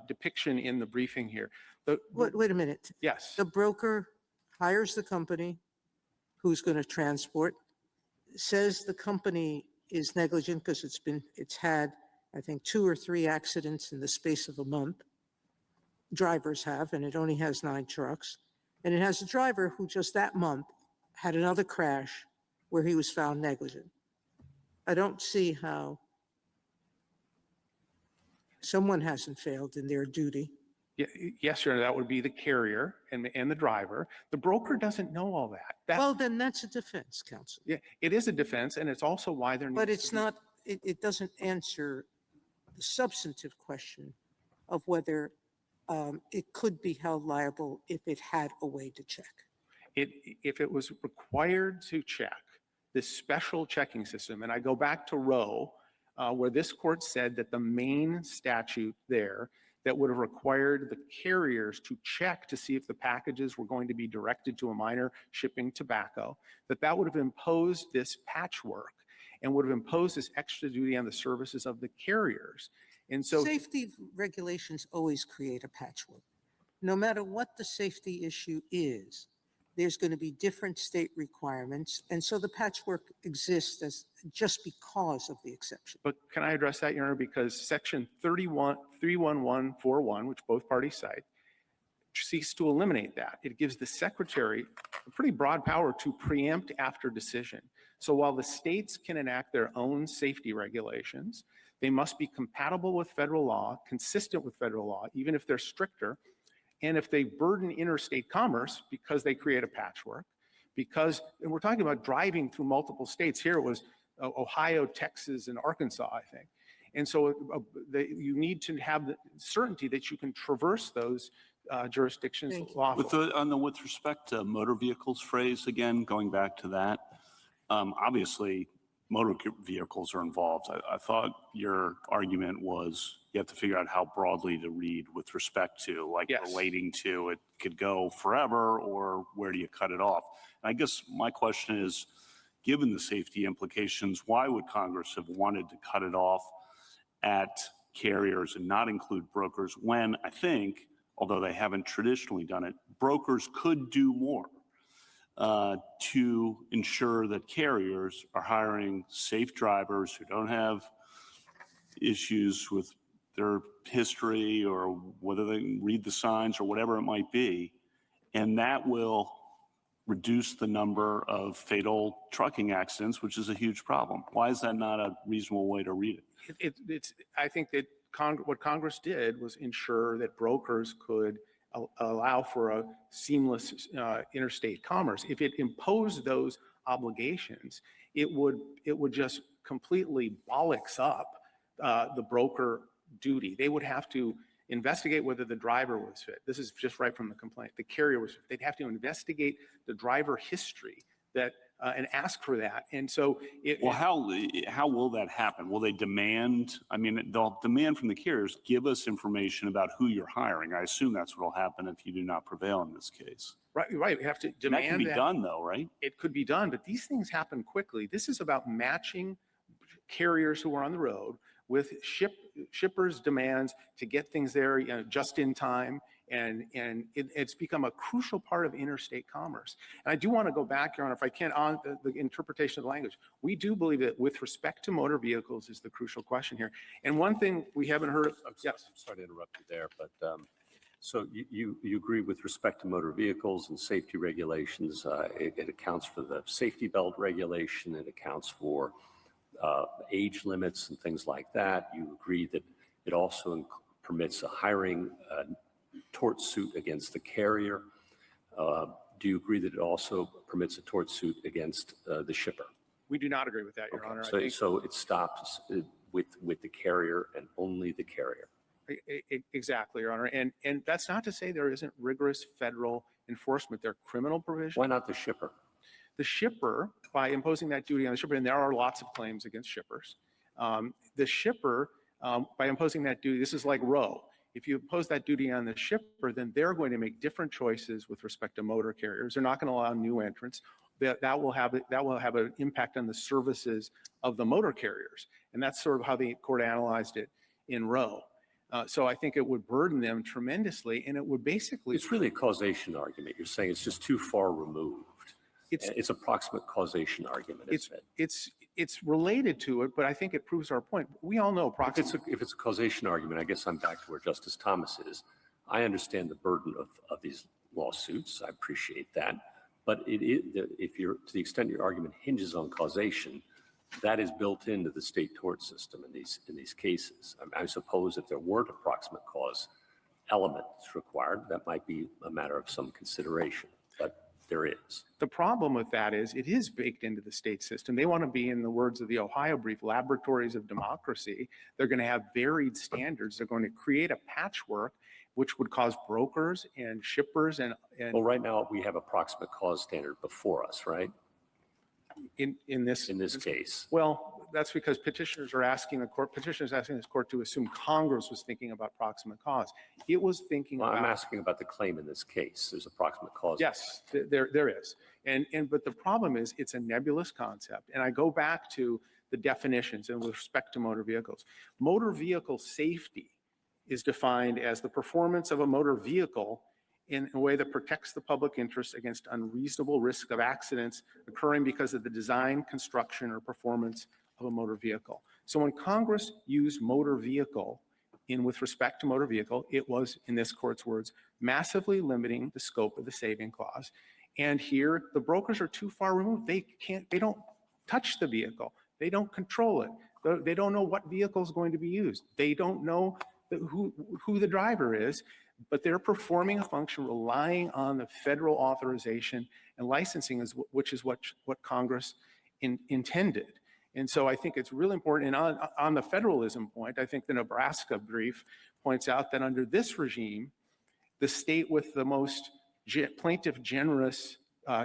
depiction in the briefing here. Wait a minute. Yes. The broker hires the company who's going to transport, says the company is negligent because it's had, I think, 2 or 3 accidents in the space of a month. Drivers have, and it only has 9 trucks. And it has a driver who just that month had another crash where he was found negligent. I don't see how someone hasn't failed in their duty. Yes, Your Honor, that would be the carrier and the driver. The broker doesn't know all that. Well, then that's a defense, counsel. Yeah, it is a defense, and it's also why they're. But it's not, it doesn't answer the substantive question of whether it could be held liable if it had a way to check. If it was required to check this special checking system, and I go back to Roe, where this court said that the main statute there that would have required the carriers to check to see if the packages were going to be directed to a minor shipping tobacco, that would have imposed this patchwork and would have imposed this extra duty on the services of the carriers. And so Safety regulations always create a patchwork. No matter what the safety issue is, there's going to be different state requirements. And so the patchwork exists as just because of the exception. But can I address that, Your Honor? Because Section 31141, which both parties cite, seeks to eliminate that. It gives the Secretary a pretty broad power to preempt after decision. So while the states can enact their own safety regulations, they must be compatible with federal law, consistent with federal law, even if they're stricter. And if they burden interstate commerce because they create a patchwork, and we're talking about driving through multiple states. Here it was Ohio, Texas, and Arkansas, I think. And so you need to have the certainty that you can traverse those jurisdictions lawfully. With respect to motor vehicles phrase, again, going back to that, obviously motor vehicles are involved. I thought your argument was you have to figure out how broadly to read with respect to, like, yes, relating to, it could go forever, or where do you cut it off? And I guess my question is, given the safety implications, why would Congress have wanted to cut it off at carriers and not include brokers when, I think, although they haven't traditionally done it, brokers could do more to ensure that carriers are hiring safe drivers who don't have issues with their history or whether they can read the signs or whatever it might be, and that will reduce the number of fatal trucking accidents, which is a huge problem. Why is that not a reasonable way to read it? I think that what Congress did was ensure that brokers could allow for a seamless interstate commerce. If it imposed those obligations, it would just completely bollocks up the broker duty. They would have to investigate whether the driver was fit. This is just right from the complaint. The carrier was fit. They'd have to investigate the driver history and ask for that. And so how will that happen? Will they demand, they'll demand from the carriers, give us information about who you're hiring. I assume that's what will happen if you do not prevail in this case. Right. We have to demand that. Can be done though, right? It could be done, but these things happen quickly. This is about matching carriers who are on the road with shippers' demands to get things there, just in time. And it's become a crucial part of interstate commerce. And I do want to go back, Your Honor, if I can, on the interpretation of the language. We do believe that with respect to motor vehicles is the crucial question here. And one thing we haven't heard of, yes. I'm sorry to interrupt you there, but so you agree with respect to motor vehicles and safety regulations, it accounts for the safety belt regulation, it accounts for age limits and things like that. You agree that it also permits a hiring tort suit against the carrier. Do you agree that it also permits a tort suit against the shipper? We do not agree with that, Your Honor. So it stops with the carrier and only the carrier. Exactly, Your Honor. And that's not to say there isn't rigorous federal enforcement. There are criminal provisions. Why not the shipper? The shipper, by imposing that duty on the shipper, and there are lots of claims against shippers, the shipper, by imposing that duty, this is like Roe. If you impose that duty on the shipper, then they're going to make different choices with respect to motor carriers. They're not going to allow new entrants. That will have an impact on the services of the motor carriers. And that's sort of how the court analyzed it in Roe. So I think it would burden them tremendously, and it would basically— It's really a causation argument. You're saying it's just too far removed. It's approximate causation argument, isn't it? It's related to it, but I think it proves our point. We all know approximately— If it's a causation argument, I guess I'm back to where Justice Thomas is. I understand the burden of these lawsuits. I appreciate that. But if you're, to the extent your argument hinges on causation, that is built into the state tort system in these cases. I suppose if there weren't approximate cause elements required, that might be a matter of some consideration. But there is. The problem with that is it is baked into the state system. They want to be, in the words of the Ohio brief, laboratories of democracy. They're going to have varied standards. They're going to create a patchwork, which would cause brokers and shippers and well, right now we have approximate cause standard before us, right? In this case. Well, that's because petitioners asking this court to assume Congress was thinking about proximate cause. It was thinking Well, I'm about. asking about the claim in this case. There's a proximate cause. Yes, there is. But the problem is it's a nebulous concept. And I go back to the definitions and with respect to motor vehicles. Motor vehicle safety is defined as the performance of a motor vehicle in a way that protects the public interest against unreasonable risk of accidents occurring because of the design, construction, or performance of a motor vehicle. So when Congress used motor vehicle with respect to motor vehicle, it was, in this court's words, massively limiting the scope of the saving clause. And here, the brokers are too far removed. They don't touch the vehicle. They don't control it. They don't know what vehicle is going to be used. They don't know who the driver is, but they're performing a function relying on the federal authorization and licensing, which is what Congress intended. And so I think it's really important. And on the federalism point, I think the Nebraska brief points out that under this regime, the state with the most plaintiff generous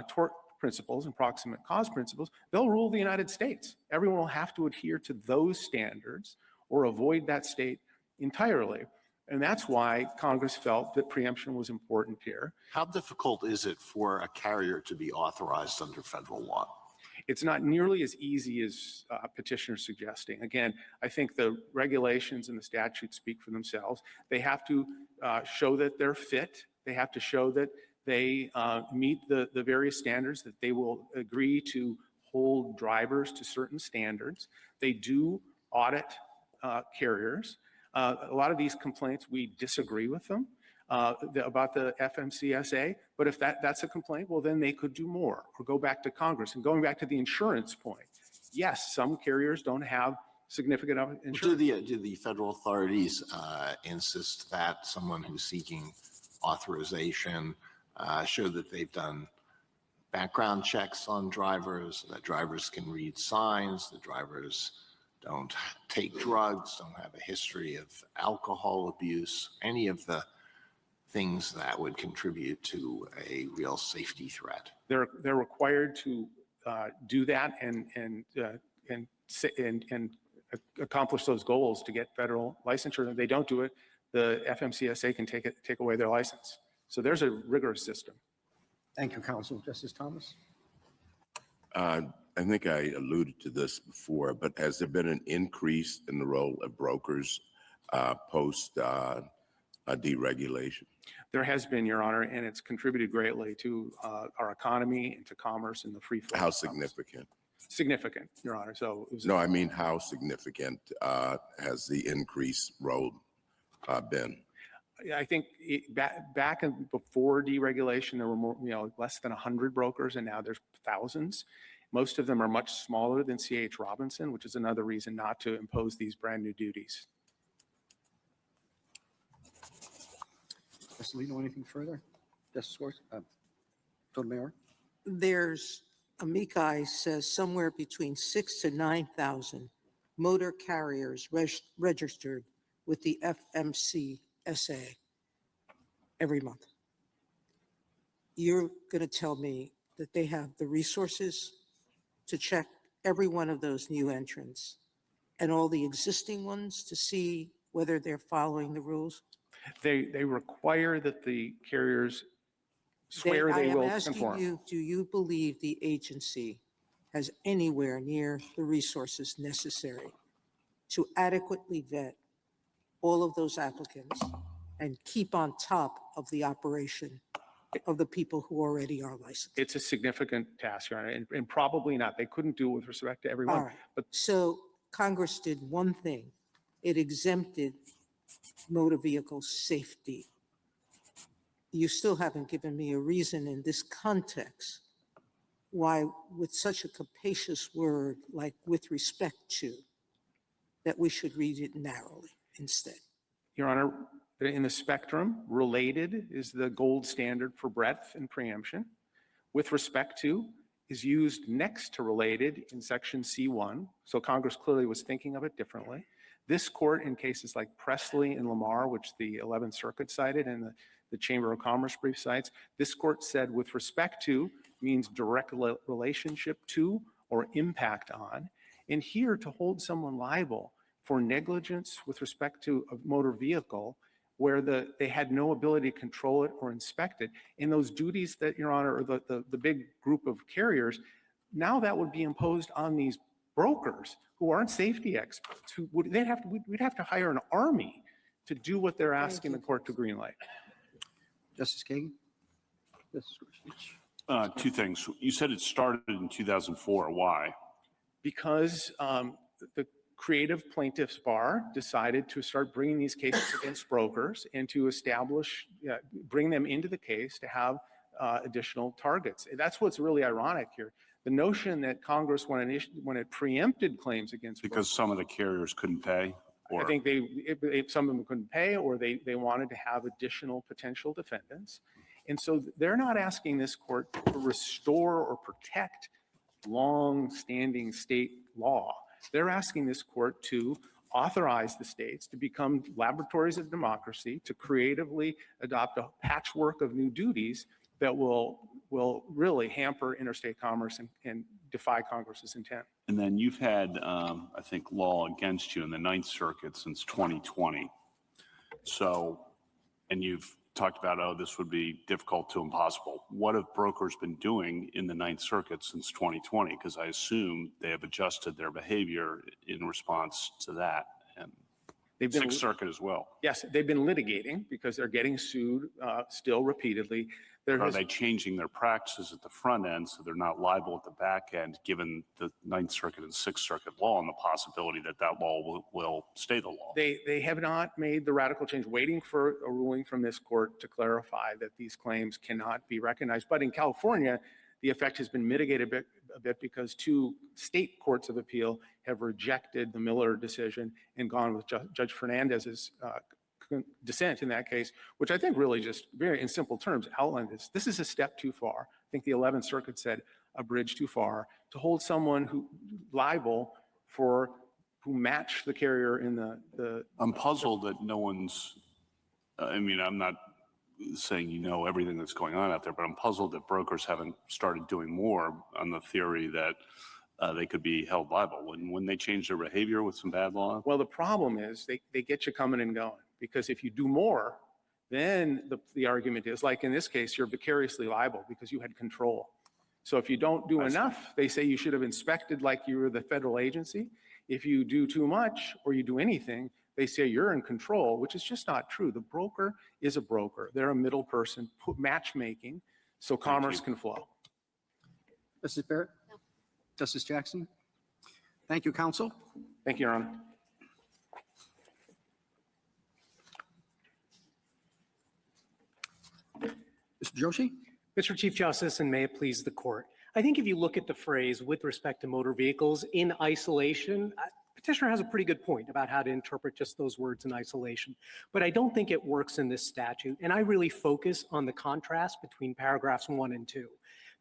tort principles and proximate cause principles, they'll rule the United States. Everyone will have to adhere to those standards or avoid that state entirely. And that's why Congress felt that preemption was important here. How difficult is it for a carrier to be authorized under federal law? It's not nearly as easy as petitioners suggesting. Again, I think the regulations and the statutes speak for themselves. They have to show that they're fit. They have to show that they meet the various standards, that they will agree to hold drivers to certain standards. They do audit carriers. A lot of these complaints, we disagree with them about the FMCSA, but if that's a complaint, well, then they could do more or go back to Congress. And going back to the insurance point, yes, some carriers don't have significant insurance. Do the federal authorities insist that someone who's seeking authorization show that they've done background checks on drivers, that drivers can read signs, that drivers don't take drugs, don't have a history of alcohol abuse, any of the things that would contribute to a real safety threat? They're required to do that and accomplish those goals to get federal licensure. If they don't do it, the FMCSA can take away their license. So there's a rigorous system. Thank you, counsel. Justice Thomas? I think I alluded to this before, but has there been an increase in the role of brokers post deregulation? There has been, Your Honor, and it's contributed greatly to our economy and to commerce and the free flow. How significant? Significant, Your Honor. So it was No, I mean, how significant has the increased role been? I think back before deregulation, there were more, less than 100 brokers, and now there's thousands. Most of them are much smaller than C.H. Robinson, which is another reason not to impose these brand new duties. Justice Alito, anything further? Justice Schwartz? Sotomayor? There's, Amici says somewhere between 6,000 to 9,000 motor carriers registered with the FMCSA every month. You're going to tell me that they have the resources to check every one of those new entrants and all the existing ones to see whether they're following the rules? They require that the carriers swear they will I am asking conform. you, do you believe the agency has anywhere near the resources necessary to adequately vet all of those applicants and keep on top of the operation of the people who already are licensed? It's a significant task, Your Honor, and probably not. They couldn't do it with respect to everyone. All right. But So Congress did one thing. It exempted motor vehicle safety. You still haven't given me a reason in this context why, with such a capacious word like "with respect to," that we should read it narrowly instead. Your Honor, in the spectrum, related is the gold standard for breadth and preemption. With respect to is used next to related in section C1. So Congress clearly was thinking of it differently. This court, in cases like Presley and Lamar, which the 11th Circuit cited and the Chamber of Commerce brief cites, this court said with respect to means direct relationship to or impact on. And here, to hold someone liable for negligence with respect to a motor vehicle where they had no ability to control it or inspect it, and those duties that, Your Honor, or the big group of carriers, now that would be imposed on these brokers who aren't safety experts, who we'd have to hire an army to do what they're asking the court to greenlight. Justice Kagan? Justice Gorsuch? Two things. You said it started in 2004. Why? Because the creative plaintiffs bar decided to start bringing these cases against brokers and to establish, bring them into the case to have additional targets. That's what's really ironic here. The notion that Congress, when it preempted claims against Because brokers, some of the carriers couldn't pay? Or I think some of them couldn't pay, or they wanted to have additional potential defendants. And so they're not asking this court to restore or protect long-standing state law. They're asking this court to authorize the states to become laboratories of democracy, to creatively adopt a patchwork of new duties that will really hamper interstate commerce and defy Congress's intent. And then you've had, I think, law against you in the Ninth Circuit since 2020. So, and you've talked about, oh, this would be difficult to impossible. What have brokers been doing in the Ninth Circuit since 2020? Because I assume they have adjusted their behavior in response to that. And They've been, Sixth Circuit as well. yes, they've been litigating because they're getting sued still repeatedly. Are they changing their practices at the front end so they're not liable at the back end, given the Ninth Circuit and Sixth Circuit law and the possibility that that law will stay the law? They have not made the radical change, waiting for a ruling from this court to clarify that these claims cannot be recognized. But in California, the effect has been mitigated a bit because two state courts of appeal have rejected the Miller decision and gone with Judge Fernandez's dissent in that case, which I think really just very in simple terms outlined this. This is a step too far. I think the 11th Circuit said a bridge too far to hold someone who liable who matched the carrier in the. I'm puzzled that no one's, I mean, I'm not saying you know everything that's going on out there, but I'm puzzled that brokers haven't started doing more on the theory that they could be held liable. When they change their behavior with some bad law? Well, the problem is they get you coming and going, because if you do more, then the argument is, like in this case, you're vicariously liable because you had control. So if you don't do enough, they say you should have inspected like you were the federal agency. If you do too much or you do anything, they say you're in control, which is just not true. The broker is a broker. They're a middle person, matchmaking, so commerce can flow. Justice Barrett? No. Justice Jackson? Thank you, counsel. Thank you, Your Honor. Mr. Joshi? Mr. Chief Justice, and may it please the court. I think if you look at the phrase with respect to motor vehicles in isolation, petitioner has a pretty good point about how to interpret just those words in isolation, but I don't think it works in this statute. And I really focus on the contrast between paragraphs 1 and 2.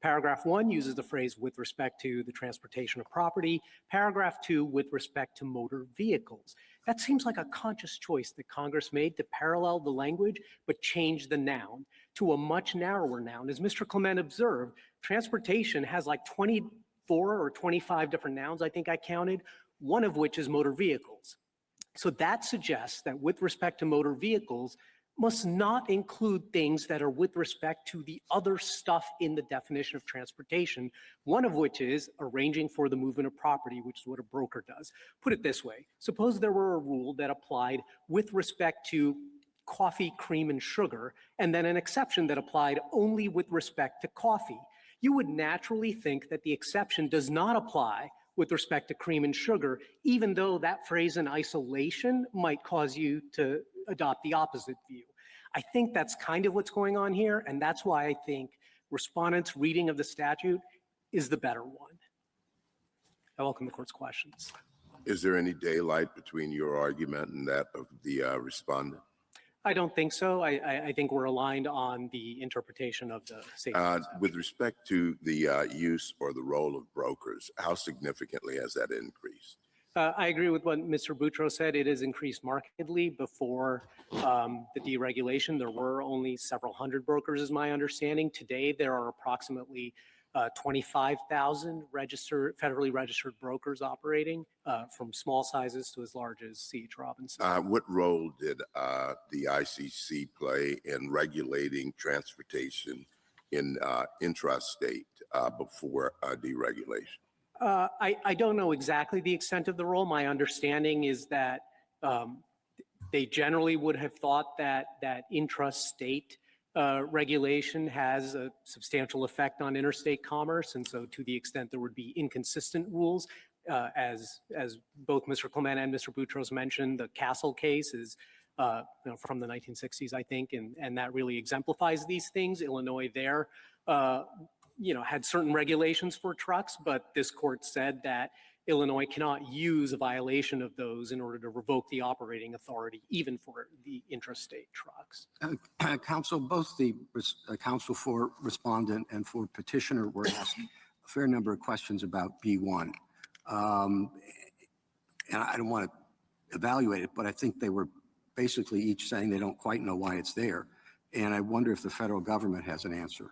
Paragraph 1 uses the phrase with respect to the transportation of property. Paragraph 2 with respect to motor vehicles. That seems like a conscious choice that Congress made to parallel the language, but change the noun to a much narrower noun. As Mr. Clement observed, transportation has like 24 or 25 different nouns, I think I counted, one of which is motor vehicles. So that suggests that with respect to motor vehicles must not include things that are with respect to the other stuff in the definition of transportation, one of which is arranging for the movement of property, which is what a broker does. Put it this way, suppose there were a rule that applied with respect to coffee, cream, and sugar, and then an exception that applied only with respect to coffee. You would naturally think that the exception does not apply with respect to cream and sugar, even though that phrase in isolation might cause you to adopt the opposite view. I think that's kind of what's going on here, and that's why I think respondents' reading of the statute is the better one. I welcome the court's questions. Is there any daylight between your argument and that of the respondent? I don't think so. I think we're aligned on the interpretation of the safety. With respect to the use or the role of brokers, how significantly has that increased? I agree with what Mr. Boutros said. It has increased markedly. Before the deregulation, there were only several hundred brokers, is my understanding. Today, there are approximately 25,000 federally registered brokers operating, from small sizes to as large as C.H. Robinson. What role did the ICC play in regulating transportation in intrastate before deregulation? I don't know exactly the extent of the role. My understanding is that they generally would have thought that intrastate regulation has a substantial effect on interstate commerce. And so to the extent there would be inconsistent rules, as both Mr. Clement and Mr. Boutros mentioned, the Castle case is from the 1960s, I think, and that really exemplifies these things. Illinois there, had certain regulations for trucks, but this court said that Illinois cannot use a violation of those in order to revoke the operating authority, even for the intrastate trucks. Counsel, both the counsel for respondent and for petitioner were asked a fair number of questions about B1. And I don't want to evaluate it, but I think they were basically each saying they don't quite know why it's there. And I wonder if the federal government has an answer.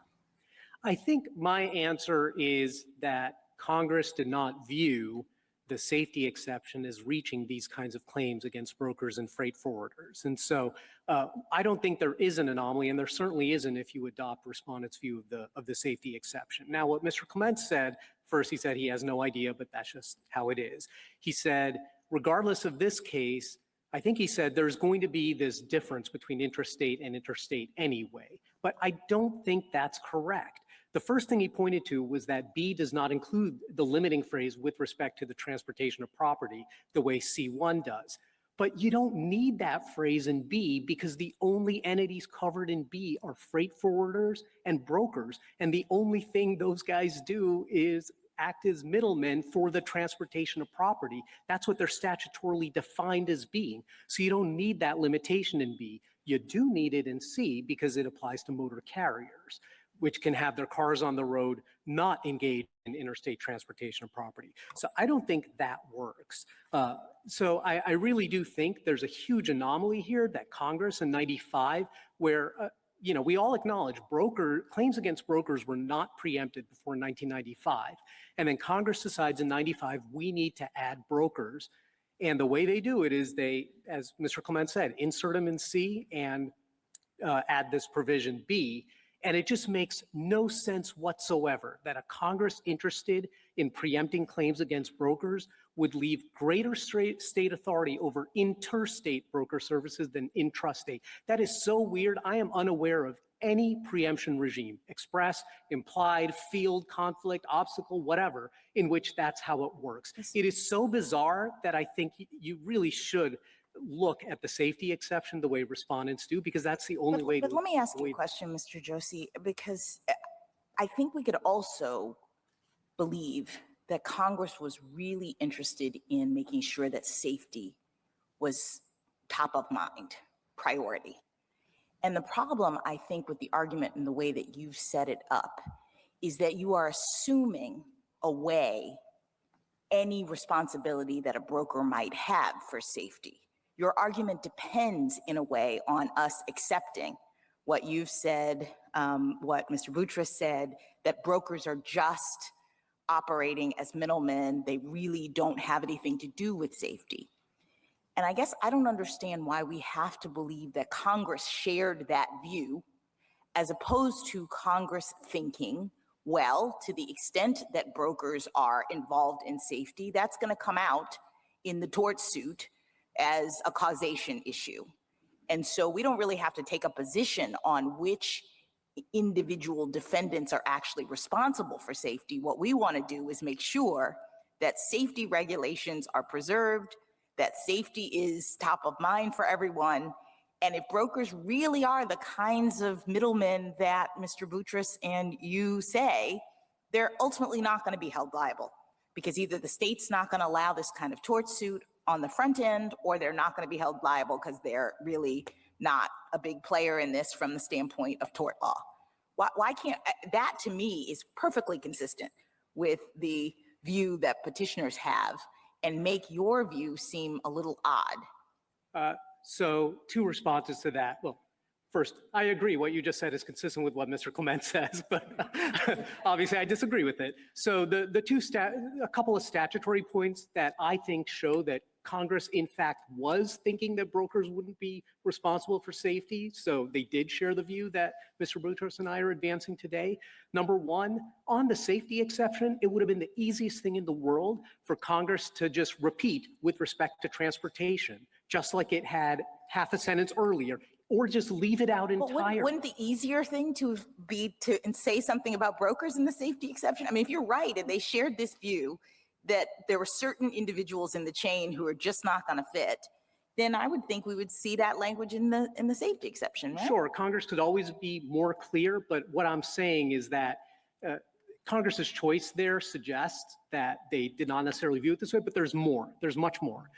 I think my answer is that Congress did not view the safety exception as reaching these kinds of claims against brokers and freight forwarders. And so I don't think there is an anomaly, and there certainly isn't if you adopt respondent's view of the safety exception. Now, what Mr. Clement said, first he said he has no idea, but that's just how it is. He said, regardless of this case, I think he said there's going to be this difference between intrastate and interstate anyway, but I don't think that's correct. The first thing he pointed to was that B does not include the limiting phrase with respect to the transportation of property the way C1 does. But you don't need that phrase in B because the only entities covered in B are freight forwarders and brokers. And the only thing those guys do is act as middlemen for the transportation of property. That's what they're statutorily defined as being. So you don't need that limitation in B. You do need it in C because it applies to motor carriers, which can have their cars on the road, not engage in interstate transportation of property. So I don't think that works. So I really do think there's a huge anomaly here that Congress in 95, where we all acknowledge claims against brokers were not preempted before 1995. And then Congress decides in 95, we need to add brokers. And the way they do it is they, as Mr. Clement said, insert them in C and add this provision B. And it just makes no sense whatsoever that a Congress interested in preempting claims against brokers would leave greater state authority over interstate broker services than intrastate. That is so weird. I am unaware of any preemption regime, express, implied, field, conflict, obstacle, whatever, in which that's how it works. It is so bizarre that I think you really should look at the safety exception the way respondents do, because that's the only way to. But let me ask you a question, Mr. Joshi, because I think we could also believe that Congress was really interested in making sure that safety was top of mind, priority. And the problem, I think, with the argument and the way that you've set it up is that you are assuming away any responsibility that a broker might have for safety. Your argument depends, in a way, on us accepting what you've said, what Mr. Boutros said, that brokers are just operating as middlemen. They really don't have anything to do with safety. And I guess I don't understand why we have to believe that Congress shared that view, as opposed to Congress thinking, well, to the extent that brokers are involved in safety, that's going to come out in the tort suit as a causation issue. And so we don't really have to take a position on which individual defendants are actually responsible for safety. What we want to do is make sure that safety regulations are preserved, that safety is top of mind for everyone. And if brokers really are the kinds of middlemen that Mr. Boutros and you say, they're ultimately not going to be held liable, because either the state's not going to allow this kind of tort suit on the front end, or they're not going to be held liable because they're really not a big player in this from the standpoint of tort law. Why can't that, to me, is perfectly consistent with the view that petitioners have and make your view seem a little odd. So two responses to that. Well, First, I agree. What you just said is consistent with what Mr. Clement says, but obviously I disagree with it. So a couple of statutory points that I think show that Congress, in fact, was thinking that brokers wouldn't be responsible for safety. So they did share the view that Mr. Boutros and I are advancing today. Number one, on the safety exception, it would have been the easiest thing in the world for Congress to just repeat with respect to transportation, just like it had half a sentence earlier, or just leave it out But entirely. wouldn't the easier thing to be to and say something about brokers in the safety exception? I mean, if you're right, and they shared this view that there were certain individuals in the chain who are just not going to fit, then I would think we would see that language in the safety exception, right? Sure, Congress could always be more clear, but what I'm saying is that Congress's choice there suggests that they did not necessarily view it this way, but there's more. There's much more.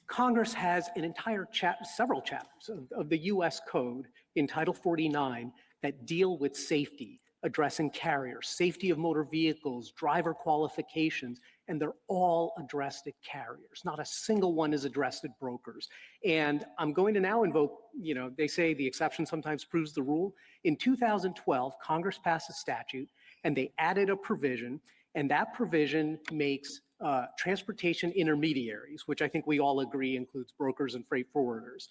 Congress has an entire several chapters of the U.S. Code in Title 49 that deal with safety, addressing carriers, safety of motor vehicles, driver qualifications, and they're all addressed at carriers. Not a single one is addressed at brokers. And I'm going to now invoke, they say the exception sometimes proves the rule. In 2012, Congress passed a statute and they added a provision, and that provision makes transportation intermediaries, which I think we all agree includes brokers and freight forwarders,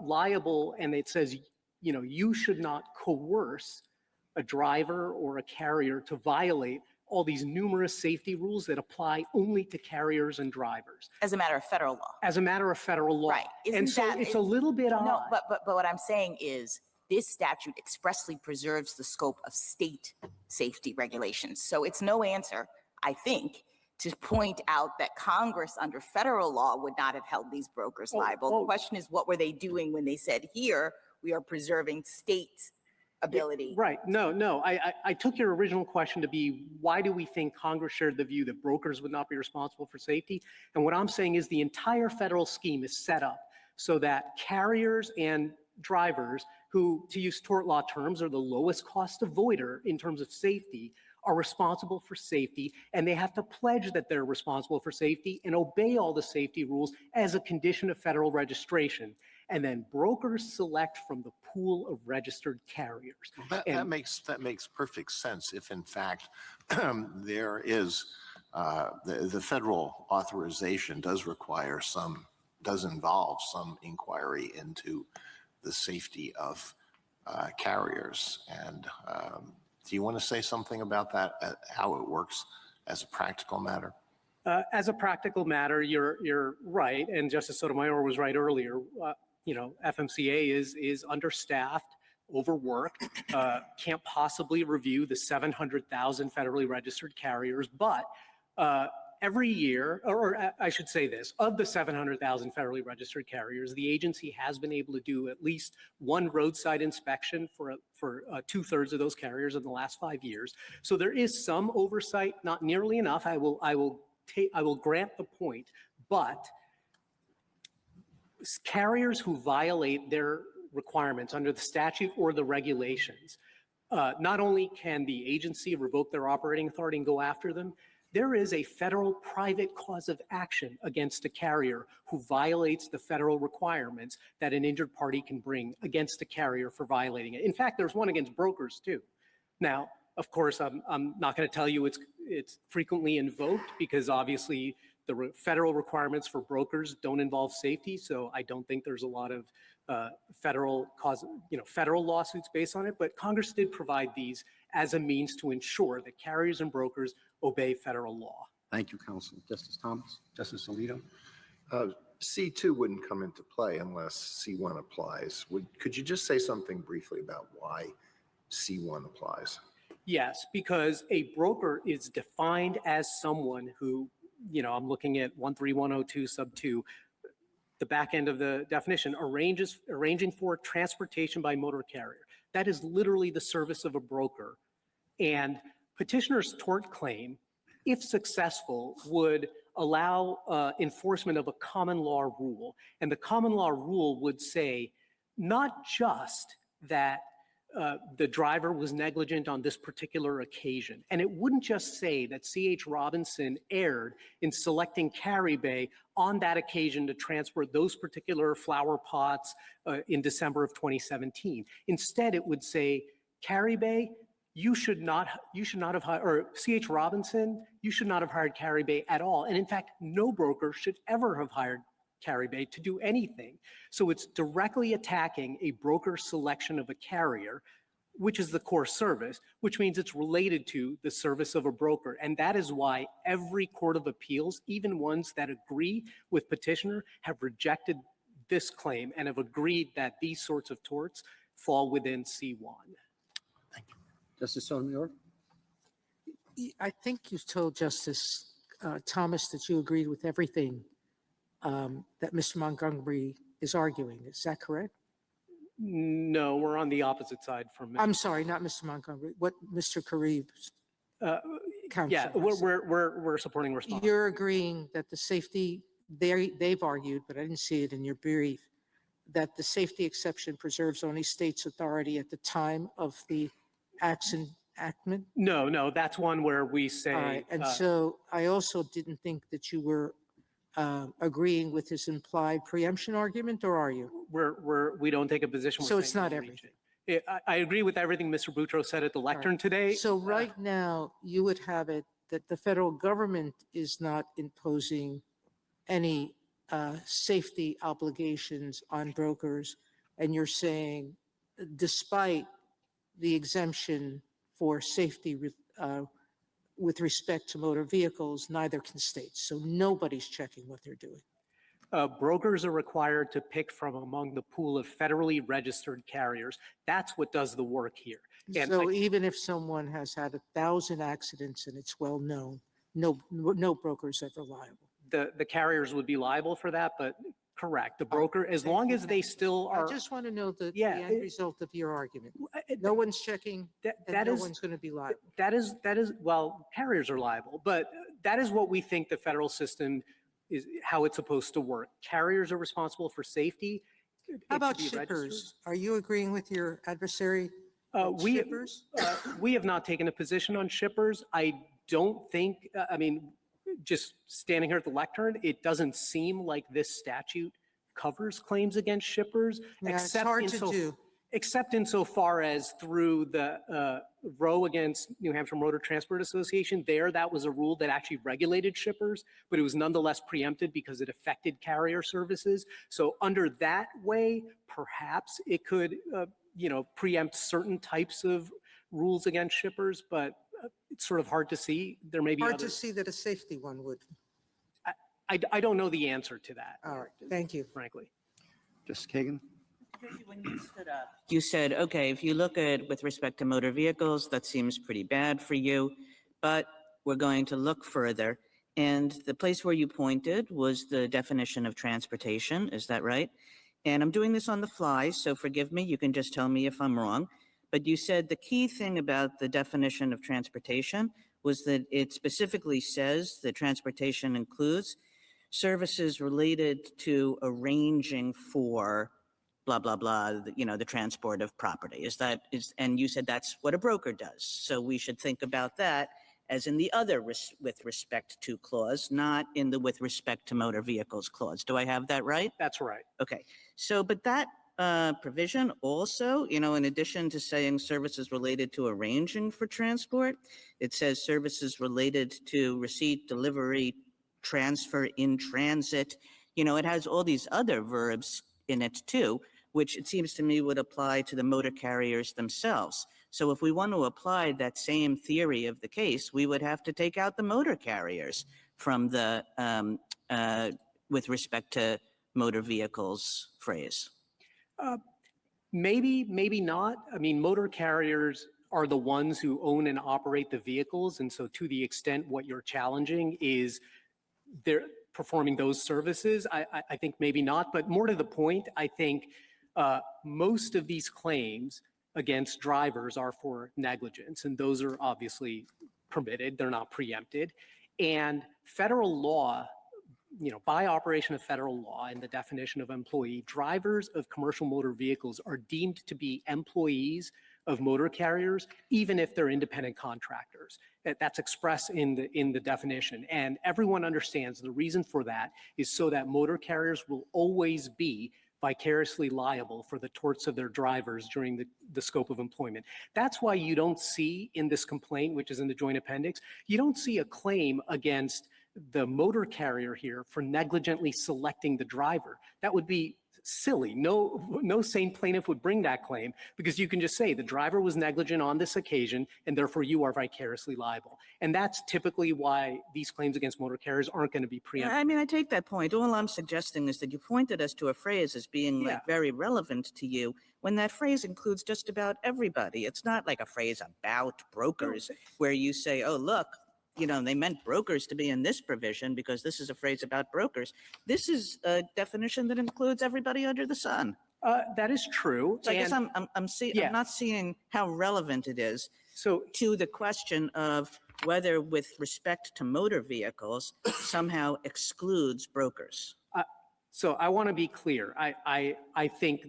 liable, and it says, you should not coerce a driver or a carrier to violate all these numerous safety rules that apply only to carriers and drivers. As a matter of federal law. As a matter of federal law. Right. And so it's a little bit odd. No, but what I'm saying is this statute expressly preserves the scope of state safety regulations. So it's no answer, I think, to point out that Congress under federal law would not have held these brokers liable. The question is, what were they doing when they said, here, we are preserving state ability? Right. No. I took your original question to be, why do we think Congress shared the view that brokers would not be responsible for safety? And what I'm saying is the entire federal scheme is set up so that carriers and drivers who, to use tort law terms, are the lowest cost avoider in terms of safety, are responsible for safety, and they have to pledge that they're responsible for safety and obey all the safety rules as a condition of federal registration. And then brokers select from the pool of registered carriers. Well, that makes perfect sense if, in fact, there is the federal authorization does involve some inquiry into the safety of carriers. And do you want to say something about that, how it works as a practical matter? As a practical matter, you're right, and Justice Sotomayor was right earlier. FMCA is understaffed, overworked, can't possibly review the 700,000 federally registered carriers, but every year, or I should say this, of the 700,000 federally registered carriers, the agency has been able to do at least one roadside inspection for 2/3 of those carriers in the last 5 years. So there is some oversight, not nearly enough. I will grant the point, but carriers who violate their requirements under the statute or the regulations, not only can the agency revoke their operating authority and go after them, there is a federal private cause of action against a carrier who violates the federal requirements that an injured party can bring against a carrier for violating it. In fact, there's one against brokers too. Now, of course, I'm not going to tell you it's frequently invoked because obviously the federal requirements for brokers don't involve safety, so I don't think there's a lot of federal lawsuits based on it. But Congress did provide these as a means to ensure that carriers and brokers obey federal law. Thank you, Counsel. Justice Thomas, Justice Alito. C2 wouldn't come into play unless C1 applies. Could you just say something briefly about why C1 applies? Yes, because a broker is defined as someone who, I'm looking at 13102 sub 2, the back end of the definition, arranging for transportation by motor carrier. That is literally the service of a broker. And petitioner's tort claim, if successful, would allow enforcement of a common law rule. And the common law rule would say not just that the driver was negligent on this particular occasion. And it wouldn't just say that C.H. Robinson erred in selecting Carrie Bay on that occasion to transport those particular flower pots in December of 2017. Instead, it would say, Carrie Bay, you should not have hired, or C.H. Robinson, you should not have hired Carrie Bay at all. And in fact, no broker should ever have hired Carrie Bay to do anything. So it's directly attacking a broker selection of a carrier, which is the core service, which means it's related to the service of a broker. And that is why every court of appeals, even ones that agree with petitioner, have rejected this claim and have agreed that these sorts of torts fall within C1. Justice Sotomayor? I think you told Justice Thomas that you agreed with everything that Mr. Montgomery is arguing. Is that correct? No, we're on the opposite side from Mr. I'm sorry, not Mr. Montgomery. What Mr. Karib's counsel Yeah, has said. we're supporting response. You're agreeing that the safety, they've argued, but I didn't see it in your brief, that the safety exception preserves only state's authority at the time of the enactment? No, that's one where we say. All right, and so I also didn't think that you were agreeing with his implied preemption argument, or are you? We don't take a position. So We're it's saying not we everything. reach it. I agree with everything Mr. Boutros said at the lectern today. So right now, you would have it that the federal government is not imposing any safety obligations on brokers, and you're saying, despite the exemption for safety with respect to motor vehicles, neither can states. So nobody's checking what they're doing. Brokers are required to pick from among the pool of federally registered carriers. That's what does the work here. And So even if someone has had 1,000 accidents and it's well known, no broker's ever liable. the carriers would be liable for that, but correct. The broker, as long as they still I are. just want to know the Yeah, end result of your argument. it- No one's checking, that and no is- one's going to be liable. That is, well, carriers are liable, but that is what we think the federal system is, how it's supposed to work. Carriers are responsible for safety. How It about should be registered. shippers? Are you agreeing with your adversary? We Shippers? we have not taken a position on shippers. I don't think, I mean, just standing here at the lectern, it doesn't seem like this statute covers claims against shippers. Yeah, it's hard to do. Except insofar as through the Roe against New Hampshire Motor Transport Association, that was a rule that actually regulated shippers, but it was nonetheless preempted because it affected carrier services. So under that way, perhaps it could, preempt certain types of rules against shippers, but it's sort of hard to see. There may be Hard to others. see that a safety one would. I don't know the answer to that. All right, thank you. Frankly. Justice Kagan? When you stood up, you said, okay, if you look at with respect to motor vehicles, that seems pretty bad for you, but we're going to look further. And the place where you pointed was the definition of transportation. Is that right? And I'm doing this on the fly, so forgive me. You can just tell me if I'm wrong. But you said the key thing about the definition of transportation was that it specifically says that transportation includes services related to arranging for blah, blah, blah, the transport of property. And you said that's what a broker does. So we should think about that as in the other with respect to clause, not in the with respect to motor vehicles clause. Do I have that right? That's right. Okay. So, but that provision also, in addition to saying services related to arranging for transport, it says services related to receipt, delivery, transfer, in transit. It has all these other verbs in it too, which it seems to me would apply to the motor carriers themselves. So if we want to apply that same theory of the case, we would have to take out the motor carriers from the with respect to motor vehicles phrase. Maybe not. I mean, motor carriers are the ones who own and operate the vehicles. And so to the extent what you're challenging is they're performing those services, I think maybe not. But more to the point, I think most of these claims against drivers are for negligence, and those are obviously permitted. They're not preempted. And federal law, by operation of federal law and the definition of employee, drivers of commercial motor vehicles are deemed to be employees of motor carriers, even if they're independent contractors. That's expressed in the definition. And everyone understands the reason for that is so that motor carriers will always be vicariously liable for the torts of their drivers during the scope of employment. That's why you don't see in this complaint, which is in the joint appendix, you don't see a claim against the motor carrier here for negligently selecting the driver. That would be silly. No sane plaintiff would bring that claim, because you can just say the driver was negligent on this occasion and therefore you are vicariously liable. And that's typically why these claims against motor carriers aren't going to be preempted. I mean, I take that point. All I'm suggesting is that you pointed us to a phrase as being like very relevant to you, when that phrase includes just about everybody. It's not like a phrase about brokers where you say, oh, look, you know, they meant brokers to be in this provision because this is a phrase about brokers. This is a definition that includes everybody under the sun. That is true. So I guess And- I'm Yeah. not seeing how relevant it is So to the question of whether, with respect to motor vehicles, somehow excludes brokers. So I want to be clear. I think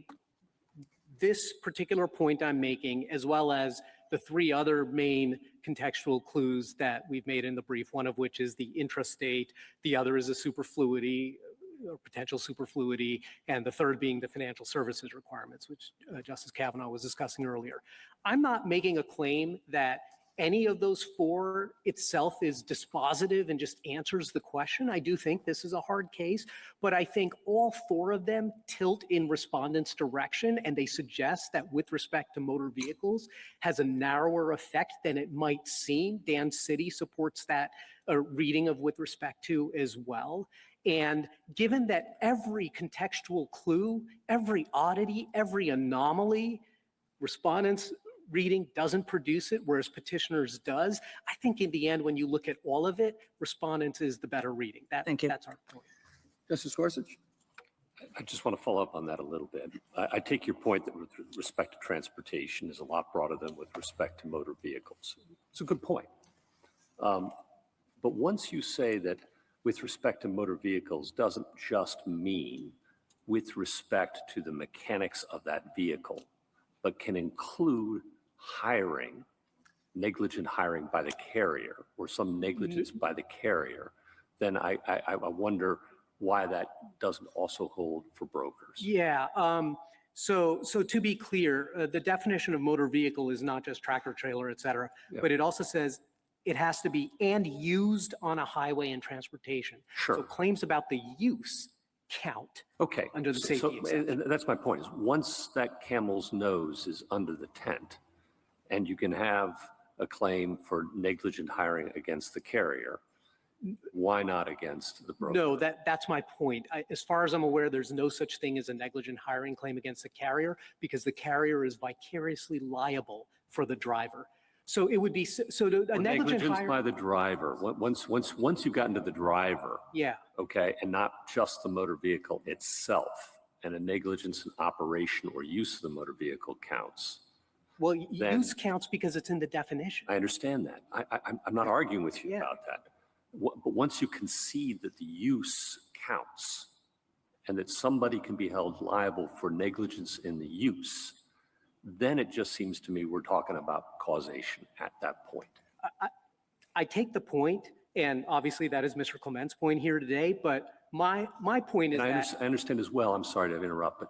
this particular point I'm making, as well as the three other main contextual clues that we've made in the brief, one of which is the intrastate, the other is a superfluity, or potential superfluity, and the third being the financial services requirements, which Justice Kavanaugh was discussing earlier. I'm not making a claim that any of those four itself is dispositive and just answers the question. I do think this is a hard case, but I think all four of them tilt in respondents' direction, and they suggest that with respect to motor vehicles has a narrower effect than it might seem. Dan City supports that reading of with respect to as well. And given that every contextual clue, every oddity, every anomaly, respondents' reading doesn't produce it, whereas petitioners does, I think in the end, when you look at all of it, respondents is the better reading. Thank you. That's our point. Justice Gorsuch? I just want to follow up on that a little bit. I take your point that with respect to transportation is a lot broader than with respect to motor vehicles. It's a good point. But once you say that with respect to motor vehicles doesn't just mean with respect to the mechanics of that vehicle, but can include hiring, negligent hiring by the carrier or some negligence by the carrier, then I wonder why that doesn't also hold for brokers. Yeah. So to be clear, the definition of motor vehicle is not just tractor, trailer, et cetera, but it also says it has to be and used on a highway and transportation. Sure. So claims about the use count. Okay. Under the safety exception. And that's my point, is once that camel's nose is under the tent and you can have a claim for negligent hiring against the carrier, why not against the broker? No, that's my point. As far as I'm aware, there's no such thing as a negligent hiring claim against the carrier because the carrier is vicariously liable for the driver. So it would be, a negligent hire. By the driver. Once you got into the driver, Yeah. okay, and not just the motor vehicle itself, and a negligence in operation or use of the motor vehicle counts. Well, Then- use counts because it's in the definition. I understand that. I'm not arguing with you Yeah. about that. But once you concede that the use counts and that somebody can be held liable for negligence in the use, then it just seems to me we're talking about causation at that point. I take the point, and obviously that is Mr. Clement's point here today, but my point is And that. I understand as well, I'm sorry to interrupt, but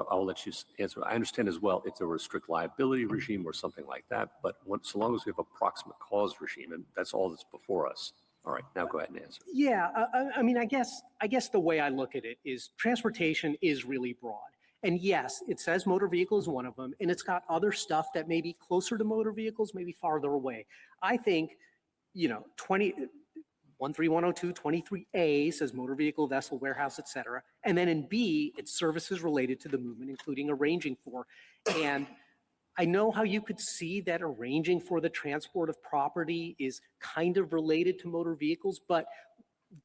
I'll let you answer. I understand as well if there were a strict liability regime or something like that, but so long as we have a proximate cause regime, and that's all that's before us. All right, now go ahead and answer. Yeah, I mean, I guess the way I look at it is transportation is really broad. And yes, it says motor vehicle is one of them, and it's got other stuff that may be closer to motor vehicles, maybe farther away. I think, 13102, 23A says motor vehicle, vessel, warehouse, et cetera. And then in B, it's services related to the movement, including arranging for. And I know how you could see that arranging for the transport of property is kind of related to motor vehicles, but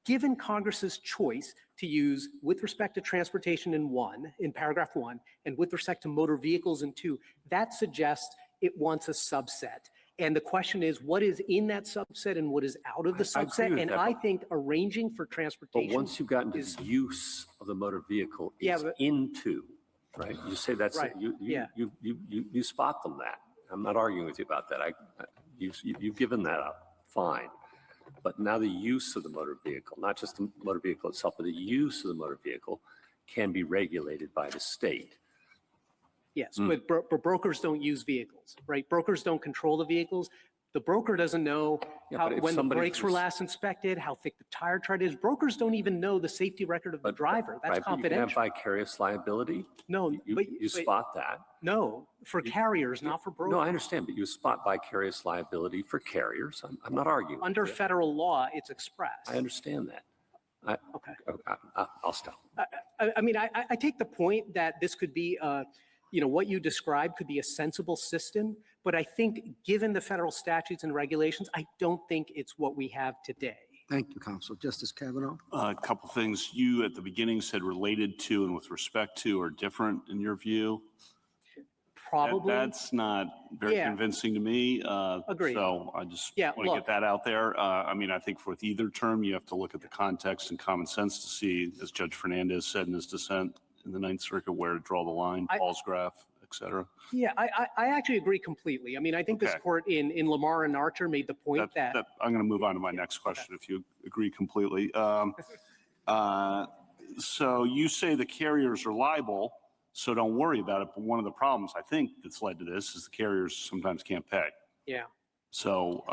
given Congress's choice to use with respect to transportation in paragraph 1, and with respect to motor vehicles in 2, that suggests it wants a subset. And the question is, what is in that subset and what is out of the I agree subset? with And that, I but- think arranging for But transportation. once you've gotten to the use of the motor vehicle, Yeah, it's but- into, right? You say that's, Right, you yeah. spot them that. I'm not arguing with you about that. You've given that up, fine. But now the use of the motor vehicle, not just the motor vehicle itself, but the use of the motor vehicle can be regulated by the state. Yes, but brokers don't use vehicles, right? Brokers don't control the vehicles. The broker doesn't know when the brakes were last inspected, how thick the tire tread is. Brokers don't even know the safety record of the driver. That's Right, but you can confidential. have vicarious liability. No, You spot that. no, for carriers, not for brokers. No, I understand, but you spot vicarious liability for carriers. I'm not arguing. Under with you. federal law, it's expressed. I understand that. Okay. I'll stop. I mean, I take the point that this could be, what you described could be a sensible system, but I think given the federal statutes and regulations, I don't think it's what we have today. Thank you, Counsel. Justice Kavanaugh? A couple things. You at the beginning said related to and with respect to are different in your view. Probably. That's not very convincing to me. Agreed. So I just want to look. get that out there. I mean, I think with either term, you have to look at the context and common sense to see, as Judge Fernandez said in his dissent in the Ninth Circuit, where to draw the line, Paul's graph, et cetera. Yeah, I actually agree completely. I mean, I think this court in Lamar and Archer made the point that I'm going to move on to my next question if you agree completely. So you say the carriers are liable, so don't worry about it. But one of the problems I think that's led to this is the carriers sometimes can't pay. Yeah. So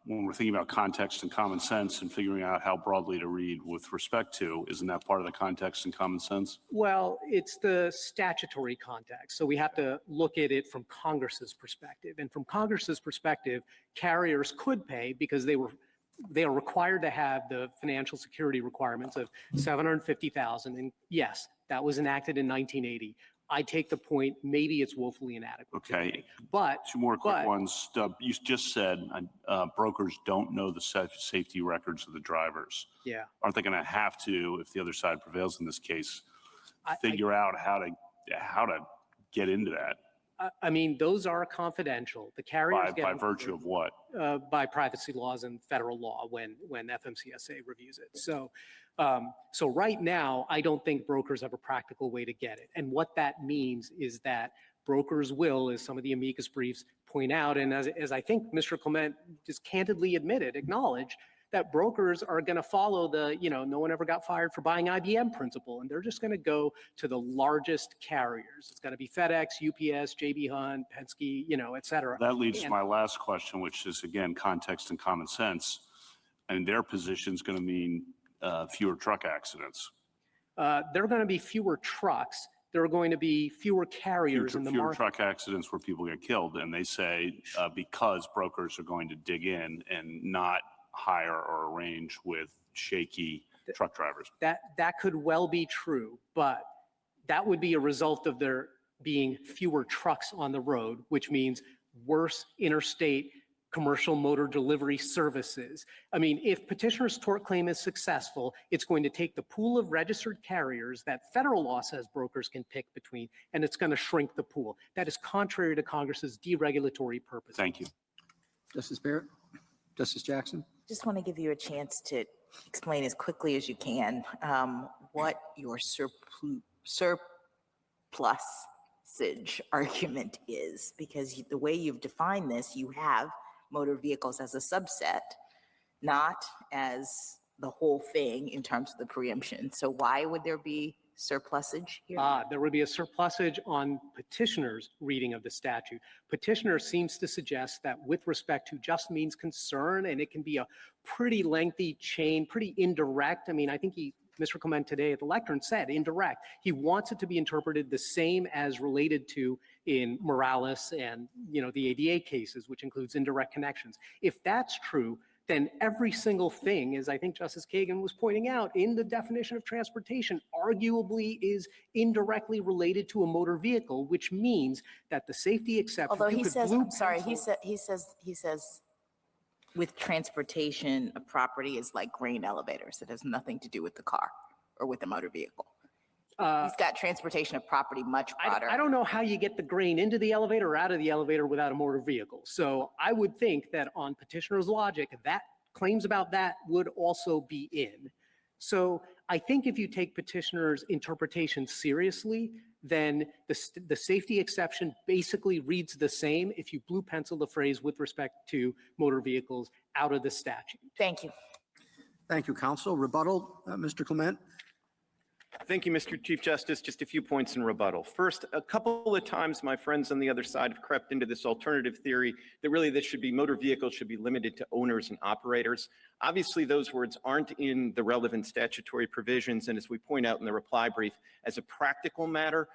when we're thinking about context and common sense and figuring out how broadly to read with respect to, isn't that part of the context and common sense? Well, it's the statutory context. So we have to look at it from Congress's perspective. And from Congress's perspective, carriers could pay because they are required to have the financial security requirements of $750,000. And yes, that was enacted in 1980. I take the point, maybe it's woefully inadequate. Okay. But two more quick ones. You just said brokers don't know the safety records of the drivers. Yeah. Aren't they going to have to, if the other side prevails in this case, figure out how to get into that? I mean, those are confidential. The carriers get by virtue of what? By privacy laws and federal law when FMCSA reviews it. So right now, I don't think brokers have a practical way to get it. And what that means is that brokers will, as some of the amicus briefs point out, and as I think Mr. Clement just candidly acknowledged, that brokers are going to follow the, no one ever got fired for buying IBM principle, and they're just going to go to the largest carriers. It's going to be FedEx, UPS, JB Hunt, Penske, et cetera. That leads to my last question, which is, again, context and common sense. And their position is going to mean fewer truck accidents. There are going to be fewer trucks. There are going to be fewer carriers in the market. Fewer truck accidents where people get killed. And they say because brokers are going to dig in and not hire or arrange with shaky truck drivers. That could well be true, but that would be a result of there being fewer trucks on the road, which means worse interstate commercial motor delivery services. I mean, if petitioner's tort claim is successful, it's going to take the pool of registered carriers that federal law says brokers can pick between, and it's going to shrink the pool. That is contrary to Congress's deregulatory purpose. Thank you. Justice Barrett? Justice Jackson? Just want to give you a chance to explain as quickly as you can what your surplusage argument is, because the way you've defined this, you have motor vehicles as a subset, not as the whole thing in terms of the preemption. So why would there be surplusage here? There would be a surplusage on petitioner's reading of the statute. Petitioner seems to suggest that with respect to just means concern, and it can be a pretty lengthy chain, pretty indirect. I mean, I think Mr. Clement today at the lectern said indirect. He wants it to be interpreted the same as related to in Morales and, the ADA cases, which includes indirect connections. If that's true, then every single thing, as I think Justice Kagan was pointing out, in the definition of transportation arguably is indirectly related to a motor vehicle, which means that the safety exception. Although he says, I'm sorry, he says with transportation, a property is like grain elevators. It has nothing to do with the car or with the motor vehicle. He's got transportation of property much broader. I don't know how you get the grain into the elevator or out of the elevator without a motor vehicle. So I would think that on petitioner's logic, that claims about that would also be in. So I think if you take petitioner's interpretation seriously, then the safety exception basically reads the same if you blue pencil the phrase with respect to motor vehicles out of the statute. Thank you. Thank you, counsel. Rebuttal, Mr. Clement? Thank you, Mr. Chief Justice. Just a few points in rebuttal. First, a couple of times my friends on the other side have crept into this alternative theory that really motor vehicles should be limited to owners and operators. Obviously, those words aren't in the relevant statutory provisions, and as we point out in the reply brief, as a practical matter,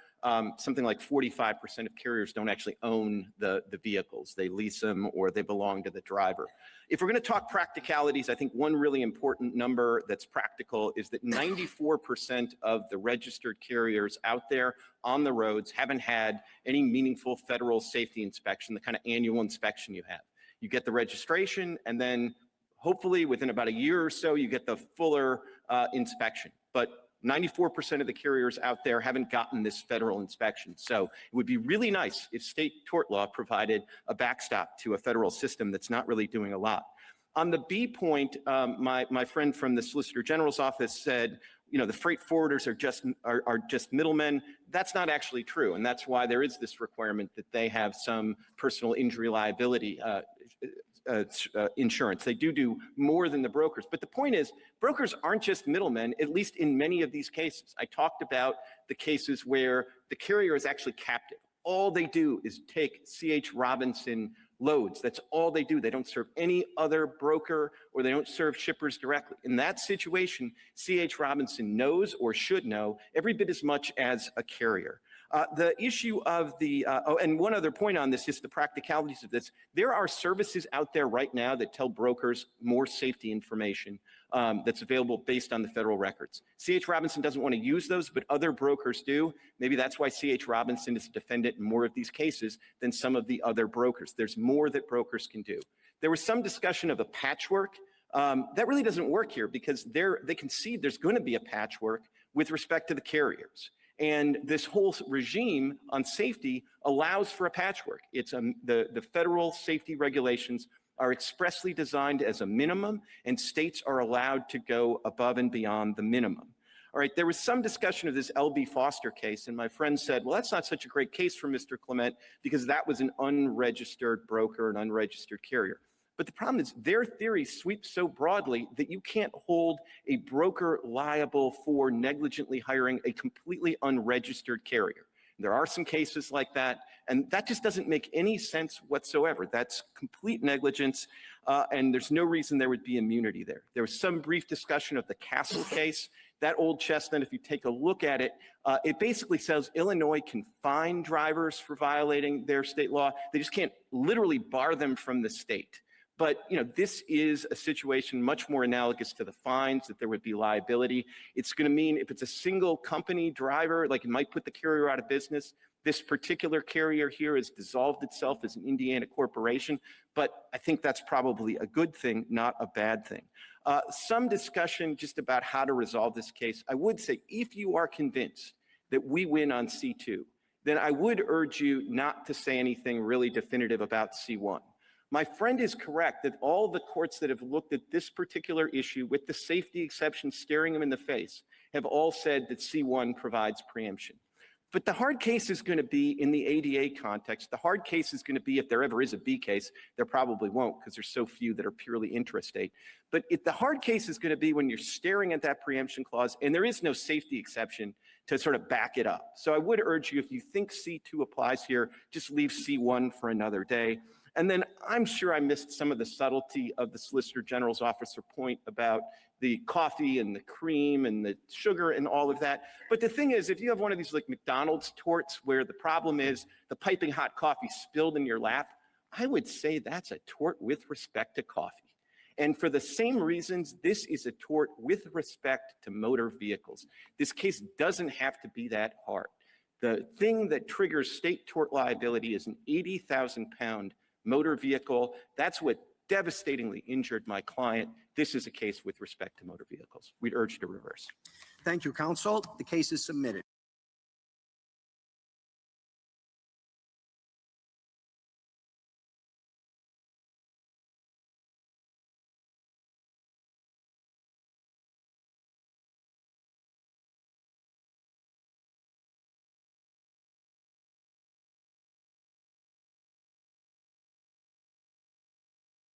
something like 45% of carriers don't actually own the vehicles. They lease them or they belong to the driver. If we're going to talk practicalities, I think one really important number that's practical is that 94% of the registered carriers out there on the roads haven't had any meaningful federal safety inspection, the kind of annual inspection you have. You get the registration, and then hopefully within about a year or so, you get the fuller inspection. But 94% of the carriers out there haven't gotten this federal inspection. So it would be really nice if state tort law provided a backstop to a federal system that's not really doing a lot. On the B point, my friend from the Solicitor General's office said, you know, the freight forwarders are just middlemen. That's not actually true. And that's why there is this requirement that they have some personal injury liability insurance. They do more than the brokers. But the point is, brokers aren't just middlemen, at least in many of these cases. I talked about the cases where the carrier is actually captive. All they do is take C.H. Robinson loads. That's all they do. They don't serve any other broker, or they don't serve shippers directly. In that situation, C.H. Robinson knows, or should know, every bit as much as a carrier. The issue of and one other point on this is the practicalities of this. There are services out there right now that tell brokers more safety information that's available based on the federal records. C.H. Robinson doesn't want to use those, but other brokers do. Maybe that's why C.H. Robinson is a defendant in more of these cases than some of the other brokers. There's more that brokers can do. There was some discussion of a patchwork. That really doesn't work here, because they concede there's going to be a patchwork with respect to the carriers. And this whole regime on safety allows for a patchwork. It's the federal safety regulations are expressly designed as a minimum, and states are allowed to go above and beyond the minimum. All right, there was some discussion of this L.B. Foster case, and my friend said, well, that's not such a great case for Mr. Clement because that was an unregistered broker, an unregistered carrier. But the problem is their theory sweeps so broadly that you can't hold a broker liable for negligently hiring a completely unregistered carrier. There are some cases like that, and that just doesn't make any sense whatsoever. That's complete negligence, and there's no reason there would be immunity there. There was some brief discussion of the Castle case. That old chestnut, if you take a look at it, it basically says Illinois can fine drivers for violating their state law. They just can't literally bar them from the state. But, you know, this is a situation much more analogous to the fines, that there would be liability. It's going to mean if it's a single company driver, like it might put the carrier out of business. This particular carrier here has dissolved itself as an Indiana corporation, but I think that's probably a good thing, not a bad thing. Some discussion just about how to resolve this case. I would say if you are convinced that we win on C2, then I would urge you not to say anything really definitive about C1. My friend is correct that all the courts that have looked at this particular issue with the safety exception staring them in the face have all said that C1 provides preemption. But the hard case is going to be in the ADA context. The hard case is going to be if there ever is a B case. There probably won't, because there's so few that are purely intrastate. But the hard case is going to be when you're staring at that preemption clause and there is no safety exception to sort of back it up. So I would urge you, if you think C2 applies here, just leave C1 for another day. And then I'm sure I missed some of the subtlety of the Solicitor General's officer point about the coffee and the cream and the sugar and all of that. But the thing is, if you have one of these like McDonald's torts where the problem is the piping hot coffee spilled in your lap, I would say that's a tort with respect to coffee. And for the same reasons, this is a tort with respect to motor vehicles. This case doesn't have to be that hard. The thing that triggers state tort liability is an 80,000-pound motor vehicle. That's what devastatingly injured my client. This is a case with respect to motor vehicles. We'd urge you to reverse. Thank you, counsel. The case is submitted.